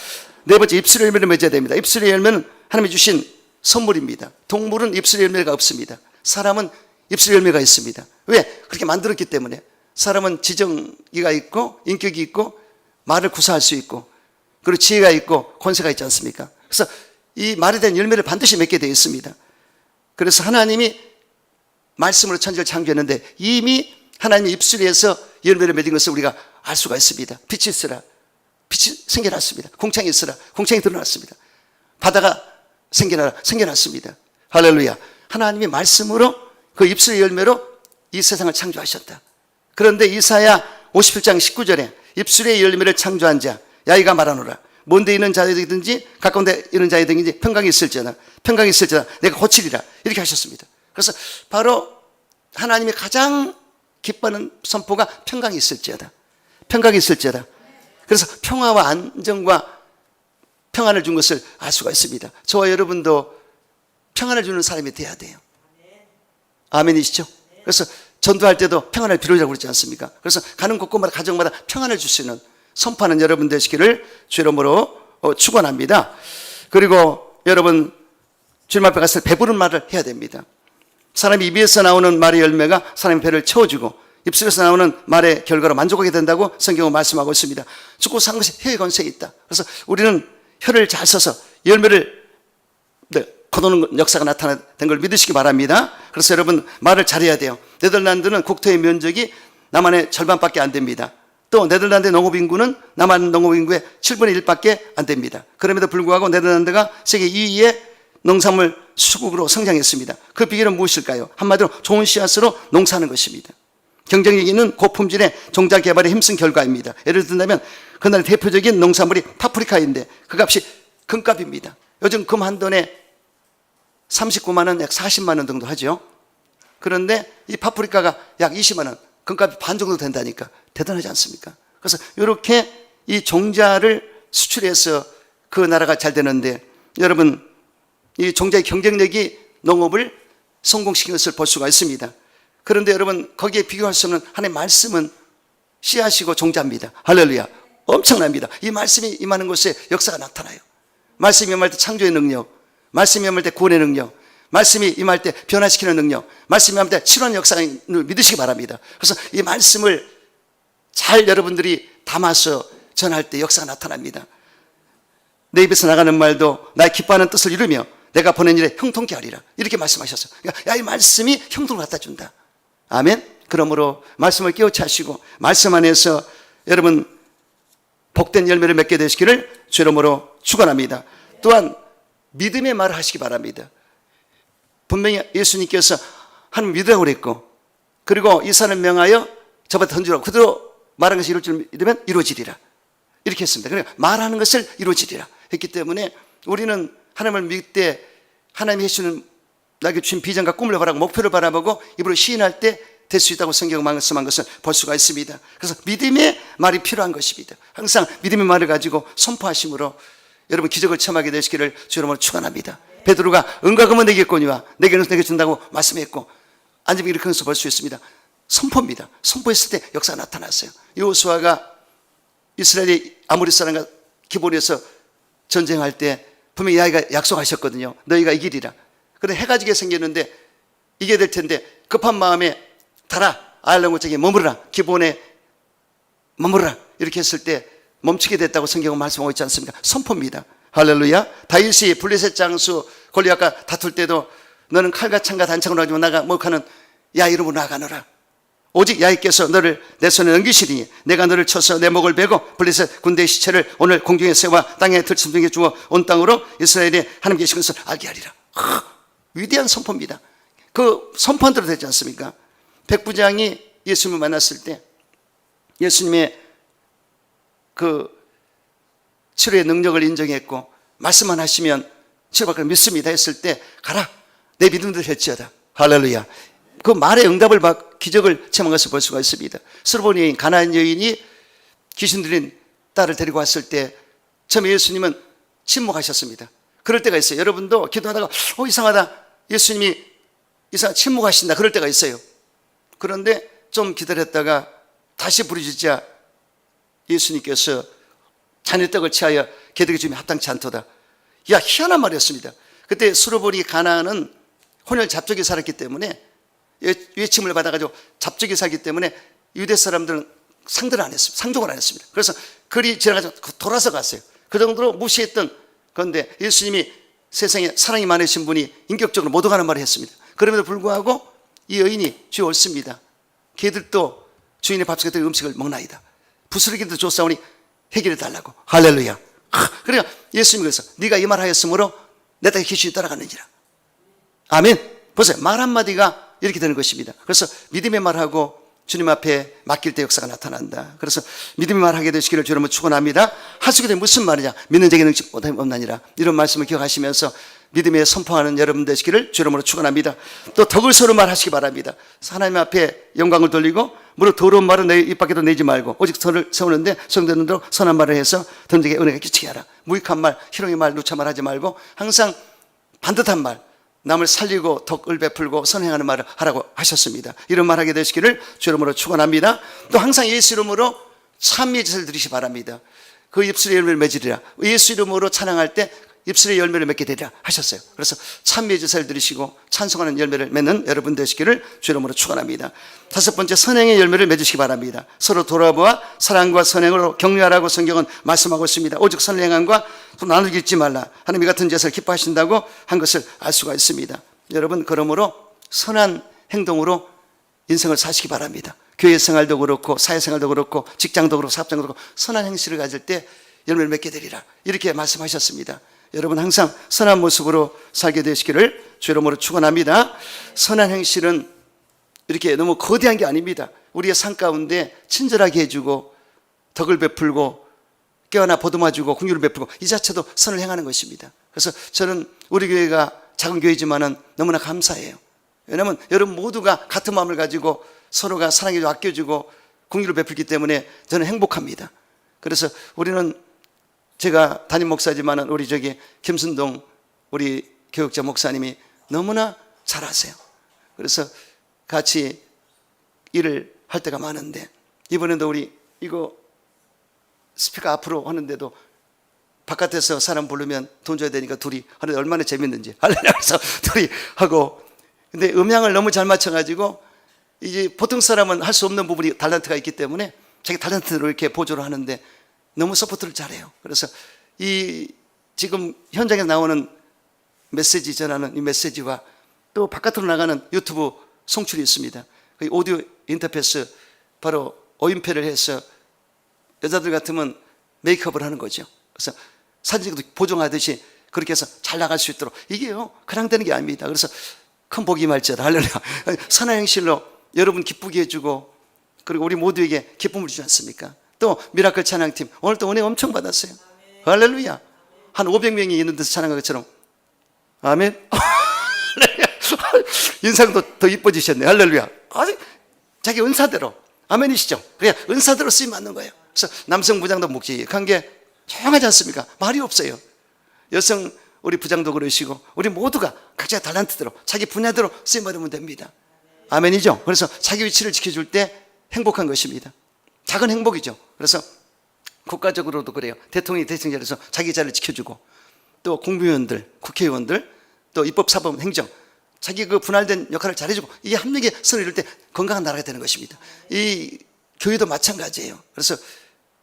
네 번째, 입술의 열매를 맺어야 됩니다. 입술의 열매는 하나님이 주신 선물입니다. 동물은 입술의 열매가 없습니다. 사람은 입술의 열매가 있습니다. 왜? 그렇게 만들었기 때문에. 사람은 지정기가 있고 인격이 있고 말을 구사할 수 있고 그리고 지혜가 있고 권세가 있지 않습니까? 그래서 이 말에 대한 열매를 반드시 맺게 되어 있습니다. 그래서 하나님이 말씀으로 천지를 창조했는데 이미 하나님의 입술에서 열매를 맺은 것을 우리가 알 수가 있습니다. 빛이 있으라. 빛이 생겨났습니다. 공창이 있으라. 공창이 드러났습니다. 바다가 생겨났습니다. 할렐루야. 하나님이 말씀으로 그 입술의 열매로 이 세상을 창조하셨다. 그런데 이사야 57장 19절에 입술의 열매를 창조한 자 야이가 말하노라. 먼데 있는 자이든지 가까운데 있는 자이든지 평강이 있을지어다 내가 고치리라. 이렇게 하셨습니다. 그래서 바로 하나님이 가장 기뻐하는 선포가 평강이 있을지어다. 평강이 있을지어다. 그래서 평화와 안정과 평안을 준 것을 알 수가 있습니다. 저와 여러분도 평안을 주는 사람이 돼야 돼요. 아멘이시죠? 그래서 전도할 때도 평안을 빌어주라고 그러지 않습니까? 그래서 가는 곳곳마다 가정마다 평안을 줄 수 있는 선포하는 여러분 되시기를 주의 이름으로 축원합니다. 그리고 여러분 주님 앞에 가서 배부른 말을 해야 됩니다. 사람이 입에서 나오는 말의 열매가 사람의 배를 채워주고 입술에서 나오는 말의 결과로 만족하게 된다고 성경은 말씀하고 있습니다. 죽고 산 것이 혀의 권세에 있다. 그래서 우리는 혀를 잘 써서 열매를 거두는 역사가 나타난 걸 믿으시기 바랍니다. 그래서 여러분 말을 잘해야 돼요. 네덜란드는 국토의 면적이 남한의 절반밖에 안 됩니다. 또 네덜란드의 농업인구는 남한 농업인구의 7분의 1밖에 안 됩니다. 그럼에도 불구하고 네덜란드가 세계 2위의 농산물 수국으로 성장했습니다. 그 비결은 무엇일까요? 한마디로 좋은 씨앗으로 농사하는 것입니다. 경쟁력 있는 고품질의 종자 개발에 힘쓴 결과입니다. 예를 든다면 그날 대표적인 농산물이 파프리카인데 그 값이 금값입니다. 요즘 금 한 돈에 39만 원, 약 40만 원 정도 하죠. 그런데 이 파프리카가 약 20만 원, 금값이 반 정도 된다니까 대단하지 않습니까? 그래서 이렇게 이 종자를 수출해서 그 나라가 잘 되는데 여러분 이 종자의 경쟁력이 농업을 성공시킨 것을 볼 수가 있습니다. 그런데 여러분 거기에 비교할 수 없는 하나님의 말씀은 씨앗이고 종자입니다. 할렐루야. 엄청납니다. 이 말씀이 임하는 곳에 역사가 나타나요. 말씀이 임할 때 창조의 능력, 말씀이 임할 때 구원의 능력, 말씀이 임할 때 변화시키는 능력, 말씀이 임할 때 치료하는 역사를 믿으시기 바랍니다. 그래서 이 말씀을 잘 여러분들이 담아서 전할 때 역사가 나타납니다. 내 입에서 나가는 말도 나의 기뻐하는 뜻을 이루며 내가 보낸 일에 형통케 하리라. 이렇게 말씀하셨어요. 그러니까 야, 이 말씀이 형통을 갖다 준다. 아멘. 그러므로 말씀을 깨우쳐 하시고 말씀 안에서 여러분 복된 열매를 맺게 되시기를 주의 이름으로 축원합니다. 또한 믿음의 말을 하시기 바랍니다. 분명히 예수님께서 하나님 믿으라고 그랬고 그리고 이 산을 명하여 저한테 던지라고 그대로 말한 것이 이룰 줄 믿으면 이루어지리라. 이렇게 했습니다. 그러니까 말하는 것을 이루어지리라 했기 때문에 우리는 하나님을 믿을 때 하나님이 해주는 나에게 주신 비전과 꿈을 바라고 목표를 바라보고 입으로 시인할 때 될 수 있다고 성경 말씀한 것을 볼 수가 있습니다. 그래서 믿음의 말이 필요한 것입니다. 항상 믿음의 말을 가지고 선포하심으로 여러분 기적을 체험하게 되시기를 주 여러분을 축원합니다. 베드로가 은과 금은 내겠거니와 내게는 내게 준다고 말씀했고 앉으면 이렇게 해서 볼 수 있습니다. 선포입니다. 선포했을 때 역사가 나타났어요. 여호수아가 이스라엘이 아모리 사람과 기본에서 전쟁할 때 분명히 야훼가 약속하셨거든요. 너희가 이기리라. 그런데 해가 지게 생겼는데 이겨야 될 텐데 급한 마음에 달아 아알람 고창에 머무르라. 기본에 머무르라. 이렇게 했을 때 멈추게 됐다고 성경은 말씀하고 있지 않습니까? 선포입니다. 할렐루야. 다윗이 블레셋 장수 골리앗과 다툴 때도 너는 칼과 창과 단창으로 가지고 나가 목하는 야 이름으로 나가노라. 오직 야훼께서 너를 내 손에 넘기시리니 내가 너를 쳐서 내 목을 베고 블레셋 군대의 시체를 오늘 공중에 세워 땅에 들짐승에 주어 온 땅으로 이스라엘에 하나님 계신 것을 알게 하리라. 위대한 선포입니다. 그 선포한 대로 되지 않습니까? 백부장이 예수님을 만났을 때 예수님의 그 치료의 능력을 인정했고 말씀만 하시면 치료받을 걸 믿습니다 했을 때 가라 내 믿음대로 할지어다. 할렐루야. 그 말의 응답을 받고 기적을 체험한 것을 볼 수가 있습니다. 수르본 여인 가나안 여인이 귀신 들린 딸을 데리고 왔을 때 처음에 예수님은 침묵하셨습니다. 그럴 때가 있어요. 여러분도 기도하다가 이상하다 예수님이 침묵하신다 그럴 때가 있어요. 그런데 좀 기다렸다가 다시 부르짖자 예수님께서 자네 떡을 취하여 개들에게 주면 합당치 않도다. 야 희한한 말이었습니다. 그때 수르본이 가나안은 혼혈 잡족이 살았기 때문에 외침을 받아가지고 잡족이 살기 때문에 유대 사람들은 상대를 안 했습니다. 상종을 안 했습니다. 그래서 그리 지나가서 돌아서 갔어요. 그 정도로 무시했던 건데 예수님이 세상에 사랑이 많으신 분이 인격적으로 못 오가는 말을 했습니다. 그럼에도 불구하고 이 여인이 주여 옳습니다. 걔들도 주인의 밥상에 음식을 먹나이다. 부스러기도 줬사오니 해결해 달라고. 할렐루야. 그러니까 예수님이 그래서 네가 이 말 하였으므로 내 딸의 귀신이 따라가는지라. 아멘. 보세요. 말 한마디가 이렇게 되는 것입니다. 그래서 믿음의 말하고 주님 앞에 맡길 때 역사가 나타난다. 그래서 믿음의 말하게 되시기를 주님은 축원합니다. 하수기도 무슨 말이냐? 믿는 자에게 능치 못함이 없나니라. 이런 말씀을 기억하시면서 믿음에 선포하는 여러분 되시기를 주님으로 축원합니다. 또 덕을 서로 말하시기 바랍니다. 하나님 앞에 영광을 돌리고 무릇 더러운 말은 내 입 밖에도 내지 말고 오직 선을 세우는데 성되는 대로 선한 말을 해서 던지게 은혜가 끼치게 하라. 무익한 말, 희롱의 말, 누차 말하지 말고 항상 반듯한 말, 남을 살리고 덕을 베풀고 선행하는 말을 하라고 하셨습니다. 이런 말 하게 되시기를 주 이름으로 축원합니다. 또 항상 예수 이름으로 찬미의 제사를 드리시 바랍니다. 그 입술의 열매를 맺으리라. 예수 이름으로 찬양할 때 입술의 열매를 맺게 되리라 하셨어요. 그래서 찬미의 제사를 드리시고 찬송하는 열매를 맺는 여러분 되시기를 주 이름으로 축원합니다. 다섯 번째, 선행의 열매를 맺으시기 바랍니다. 서로 돌아보아 사랑과 선행으로 격려하라고 성경은 말씀하고 있습니다. 오직 선행함과 또 나누기 잊지 말라. 하나님이 같은 제사를 기뻐하신다고 한 것을 알 수가 있습니다. 여러분 그러므로 선한 행동으로 인생을 사시기 바랍니다. 교회 생활도 그렇고 사회생활도 그렇고 직장도 그렇고 사업장도 그렇고 선한 행실을 가질 때 열매를 맺게 되리라. 이렇게 말씀하셨습니다. 여러분 항상 선한 모습으로 살게 되시기를 주 이름으로 축원합니다. 선한 행실은 이렇게 너무 거대한 게 아닙니다. 우리의 삶 가운데 친절하게 해주고 덕을 베풀고 껴안아 보듬어주고 긍휼을 베풀고 이 자체도 선을 행하는 것입니다. 그래서 저는 우리 교회가 작은 교회지만은 너무나 감사해요. 왜냐하면 여러분 모두가 같은 마음을 가지고 서로가 사랑해주고 아껴주고 긍휼을 베풀기 때문에 저는 행복합니다. 그래서 우리는 제가 담임 목사지만은 우리 김순동 우리 교육자 목사님이 너무나 잘하세요. 그래서 같이 일을 할 때가 많은데 이번에도 우리 이거 스피커 앞으로 하는데도 바깥에서 사람 부르면 돈 줘야 되니까 둘이 하는데 얼마나 재밌는지 그래서 둘이 하고 근데 음향을 너무 잘 맞춰가지고 이제 보통 사람은 할 수 없는 부분이 탤런트가 있기 때문에 자기 탤런트로 이렇게 보조를 하는데 너무 서포트를 잘해요. 그래서 이 지금 현장에 나오는 메시지 전하는 이 메시지와 또 바깥으로 나가는 유튜브 송출이 있습니다. 그 오디오 인터페이스 바로 오인패를 해서 여자들 같으면 메이크업을 하는 거죠. 그래서 사진도 보정하듯이 그렇게 해서 잘 나갈 수 있도록 이게요 그냥 되는 게 아닙니다. 그래서 큰 복이 말지어다 할렐루야. 선한 행실로 여러분 기쁘게 해주고 그리고 우리 모두에게 기쁨을 주지 않습니까? 또 미라클 찬양팀 오늘 또 은혜 엄청 받았어요. 할렐루야. 한 500명이 있는 데서 찬양한 것처럼 아멘. 인상도 더 이뻐지셨네. 할렐루야. 아직 자기 은사대로 아멘이시죠? 그냥 은사대로 쓰임 맞는 거예요. 그래서 남성 부장도 묵직한 게 조용하지 않습니까? 말이 없어요. 여성 우리 부장도 그러시고 우리 모두가 각자 탤런트대로 자기 분야대로 쓰임 받으면 됩니다. 아멘이죠? 그래서 자기 위치를 지켜줄 때 행복한 것입니다. 작은 행복이죠. 그래서 국가적으로도 그래요. 대통령이 대통령에서 자기 자리를 지켜주고 또 공무원들, 국회의원들 또 입법, 사법, 행정 자기 그 분할된 역할을 잘해주고 이게 합력의 선을 이룰 때 건강한 나라가 되는 것입니다. 이 교회도 마찬가지예요. 그래서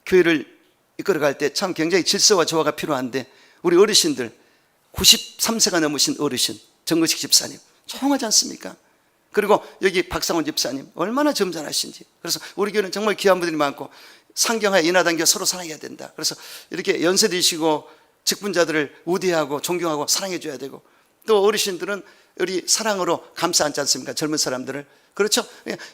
교회를 이끌어갈 때 참 굉장히 질서와 조화가 필요한데, 우리 어르신들 93세가 넘으신 어르신 정거식 집사님 총하지 않습니까? 그리고 여기 박상원 집사님 얼마나 점잖으신지. 그래서 우리 교회는 정말 귀한 분들이 많고 상경하여 인하단계 서로 사랑해야 된다. 그래서 이렇게 연세 드시고 직분자들을 우대하고 존경하고 사랑해 줘야 되고, 또 어르신들은 우리 사랑으로 감싸 안지 않습니까? 젊은 사람들을. 그렇죠?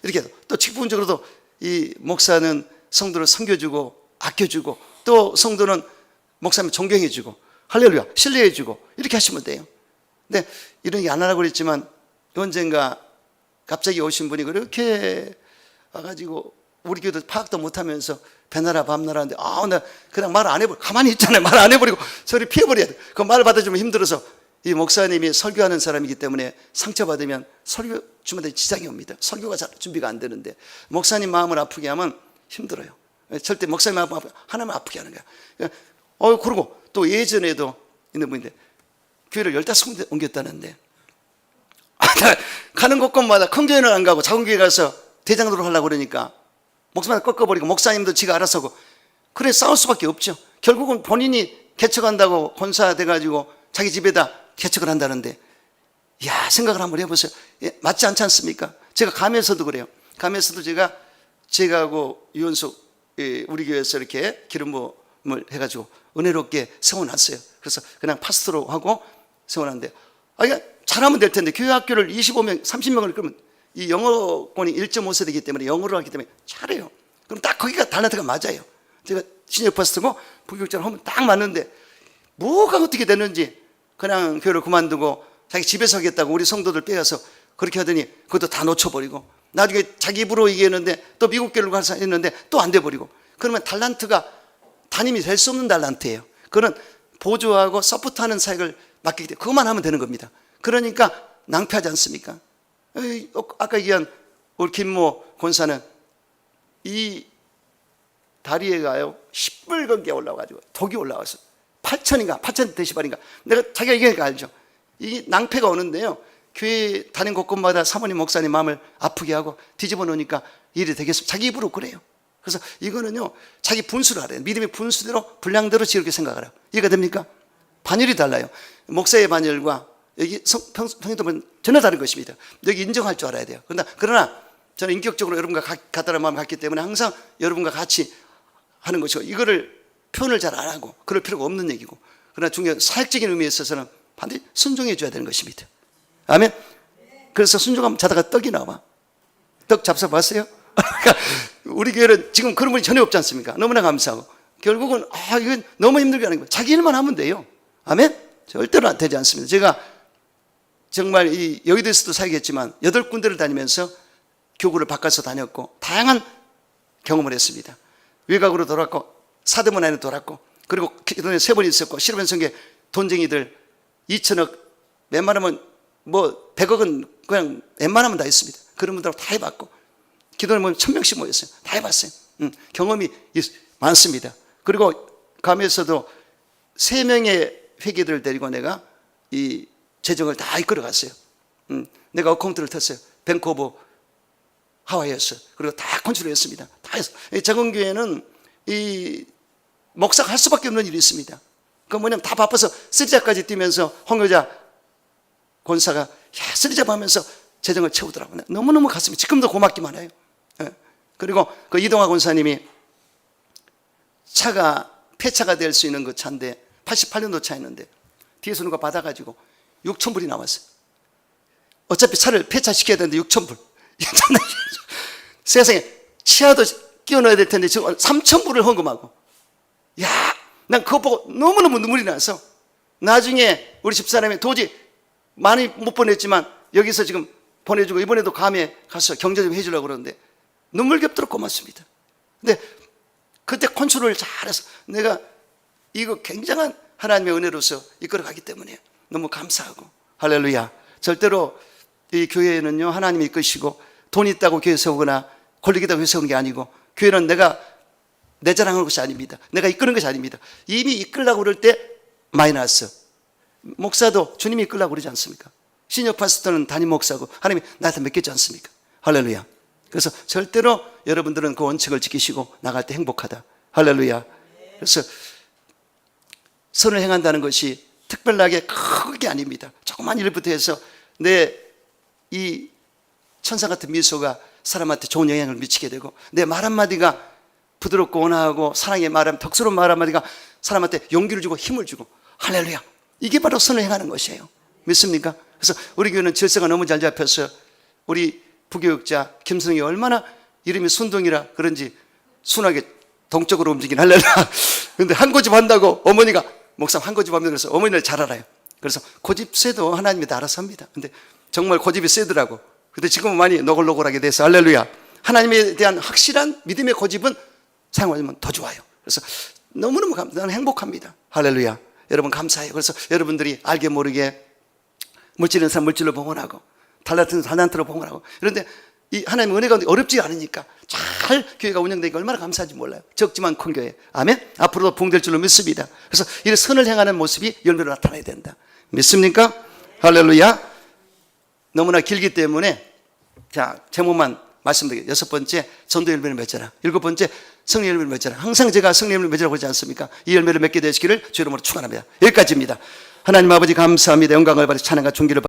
이렇게 또 직분적으로도 이 목사는 성도를 섬겨주고 아껴주고, 또 성도는 목사님 존경해주고 할렐루야 신뢰해주고 이렇게 하시면 돼요. 근데 이런 게 안 하라고 그랬지만 언젠가 갑자기 오신 분이 그렇게 와가지고 우리 교회도 파악도 못하면서 배나라 밤나라인데, 나 그냥 말 안 해버리고 가만히 있잖아요. 말 안 해버리고 소리 피해버려야 돼. 그 말 받아주면 힘들어서, 이 목사님이 설교하는 사람이기 때문에 상처받으면 설교 주마다 지장이 옵니다. 설교가 잘 준비가 안 되는데 목사님 마음을 아프게 하면 힘들어요. 절대 목사님 마음 하나만 아프게 하는 거야. 그리고 또 예전에도 있는 분인데 교회를 15군데 옮겼다는데, 가는 곳곳마다 큰 교회는 안 가고 작은 교회 가서 대장으로 하려고 그러니까 목사님 꺾어버리고 목사님도 지가 알아서 하고, 그래 싸울 수밖에 없죠. 결국은 본인이 개척한다고 권사 돼가지고 자기 집에다 개척을 한다는데, 생각을 한번 해보세요. 맞지 않지 않습니까? 제가 가면서도 그래요. 가면서도 제가 하고 유원숙 우리 교회에서 이렇게 기름 부음을 해가지고 은혜롭게 세워놨어요. 그래서 그냥 파스토로 하고 세워놨는데, 잘하면 될 텐데 교회 학교를 25명 30명을 그러면 이 영어권이 1.5세대이기 때문에 영어를 하기 때문에 잘해요. 그럼 딱 거기가 달란트가 맞아요. 제가 신역 파스토고 부교육자를 하면 딱 맞는데, 뭐가 어떻게 됐는지 그냥 교회를 그만두고 자기 집에서 하겠다고 우리 성도들 빼앗아서 그렇게 하더니 그것도 다 놓쳐버리고, 나중에 자기 입으로 얘기했는데 또 미국 교회를 가서 했는데 또 안 돼버리고. 그러면 달란트가 담임이 될 수 없는 달란트예요. 그건 보조하고 서포트하는 사역을 맡기기 때문에 그것만 하면 되는 겁니다. 그러니까 낭패하지 않습니까? 아까 얘기한 우리 김모 권사는 이 다리에 가요 10불건 게 올라와가지고 독이 올라와서 8,000 데시벨인가, 내가 자기가 얘기하니까 알죠. 이 낭패가 오는데요, 교회 다닌 곳곳마다 사모님 목사님 마음을 아프게 하고 뒤집어 놓으니까 일이 되겠습니다. 자기 입으로 그래요. 그래서 이거는요 자기 분수를 알아요. 믿음의 분수대로 분량대로 지렇게 생각하라. 이해가 됩니까? 반열이 달라요. 목사의 반열과 여기 성도는 전혀 다른 것입니다. 여기 인정할 줄 알아야 돼요. 그러나 저는 인격적으로 여러분과 같다는 마음을 갖기 때문에 항상 여러분과 같이 하는 것이고, 이거를 표현을 잘 안 하고 그럴 필요가 없는 얘기고, 그러나 중요한 사역적인 의미에 있어서는 반드시 순종해 줘야 되는 것입니다. 아멘. 그래서 순종하면 자다가 떡이 나와. 떡 잡숴봤어요? 우리 교회는 지금 그런 분이 전혀 없지 않습니까? 너무나 감사하고, 결국은 이건 너무 힘들게 하는 거예요. 자기 일만 하면 돼요. 아멘. 절대로 되지 않습니다. 제가 정말 이 여의도에서도 사역했지만 8군데를 다니면서 교구를 바꿔서 다녔고 다양한 경험을 했습니다. 외곽으로 돌았고 사대문 안에 돌았고, 그리고 기도에 3번 있었고, 실험성계 돈쟁이들 2천억 웬만하면 100억은 그냥 웬만하면 다 있습니다. 그런 분들하고 다 해봤고, 기도에 보면 1000명씩 모였어요. 다 해봤어요. 경험이 많습니다. 그리고 가면서도 3명의 회계들을 데리고 내가 이 재정을 다 이끌어 갔어요. 내가 어카운트를 탔어요. 뱅크 오브 하와이였어요. 그리고 다 컨트롤 했습니다. 다 했어요. 작은교회는 이 목사가 할 수밖에 없는 일이 있습니다. 그 뭐냐면 다 바빠서 쓰리잡까지 뛰면서 홍여자 권사가 쓰리잡 하면서 재정을 채우더라고요. 너무너무 가슴이 지금도 고맙기만 해요. 그리고 그 이동화 권사님이 차가 폐차가 될 수 있는 그 차인데 88년도 차였는데 뒤에서 누가 받아가지고 6,000불이 나왔어요. 어차피 차를 폐차시켜야 되는데 6,000불. 세상에 치아도 끼워 넣어야 될 텐데 지금 3,000불을 헌금하고, 난 그거 보고 너무너무 눈물이 나서 나중에 우리 집사람이 도저히 많이 못 보냈지만 여기서 지금 보내주고 이번에도 감에 가서 경제 좀 해주려고 그러는데 눈물 겹도록 고맙습니다. 근데 그때 컨트롤을 잘해서 내가 이거 굉장한 하나님의 은혜로서 이끌어가기 때문에 너무 감사하고, 할렐루야. 절대로 이 교회는요 하나님이 이끄시고 돈 있다고 교회 세우거나 권력 있다고 교회 세우는 게 아니고, 교회는 내가 내 자랑하는 것이 아닙니다. 내가 이끄는 것이 아닙니다. 이미 이끌려고 그럴 때 마이너스. 목사도 주님이 이끌려고 그러지 않습니까? 신역 파스터는 담임 목사고 하나님이 나한테 맡겼지 않습니까? 할렐루야. 그래서 절대로 여러분들은 그 원칙을 지키시고 나갈 때 행복하다. 할렐루야. 그래서 선을 행한다는 것이 특별하게 크게 아닙니다. 조그만 일부터 해서 내 이 천사 같은 미소가 사람한테 좋은 영향을 미치게 되고, 내 말 한마디가 부드럽고 온화하고 사랑의 말, 덕스러운 말 한마디가 사람한테 용기를 주고 힘을 주고, 할렐루야, 이게 바로 선을 행하는 것이에요. 믿습니까? 그래서 우리 교회는 질서가 너무 잘 잡혀서 우리 부교육자 김성이 얼마나 이름이 순둥이라 그런지 순하게 동쪽으로 움직이긴 할렐루야. 근데 한 고집 한다고 어머니가 목사님 한 고집 합니다. 그래서 어머니를 잘 알아요. 그래서 고집 세도 하나님이 다 알아서 합니다. 근데 정말 고집이 세더라고. 근데 지금은 많이 노골노골하게 돼서 할렐루야. 하나님에 대한 확실한 믿음의 고집은 사용하면 더 좋아요. 그래서 너무너무 나는 행복합니다. 할렐루야. 여러분 감사해요. 그래서 여러분들이 알게 모르게 물질 있는 사람 물질로 봉헌하고, 달란트는 달란트로 봉헌하고. 그런데 이 하나님의 은혜가 어렵지 않으니까 잘 교회가 운영되니까 얼마나 감사한지 몰라요. 적지만 큰 교회. 아멘. 앞으로도 봉될 줄로 믿습니다. 그래서 이 선을 행하는 모습이 열매로 나타나야 된다. 믿습니까? 할렐루야. 너무나 길기 때문에 자 제목만 말씀드릴게요. 6번째 전도 열매를 맺어라. 7번째 성령 열매를 맺어라. 항상 제가 성령 열매를 맺으라고 하지 않습니까? 이 열매를 맺게 되시기를 주 이름으로 축원합니다. 여기까지입니다. 하나님 아버지 감사합니다. 영광을 받으시 찬양과 존귀를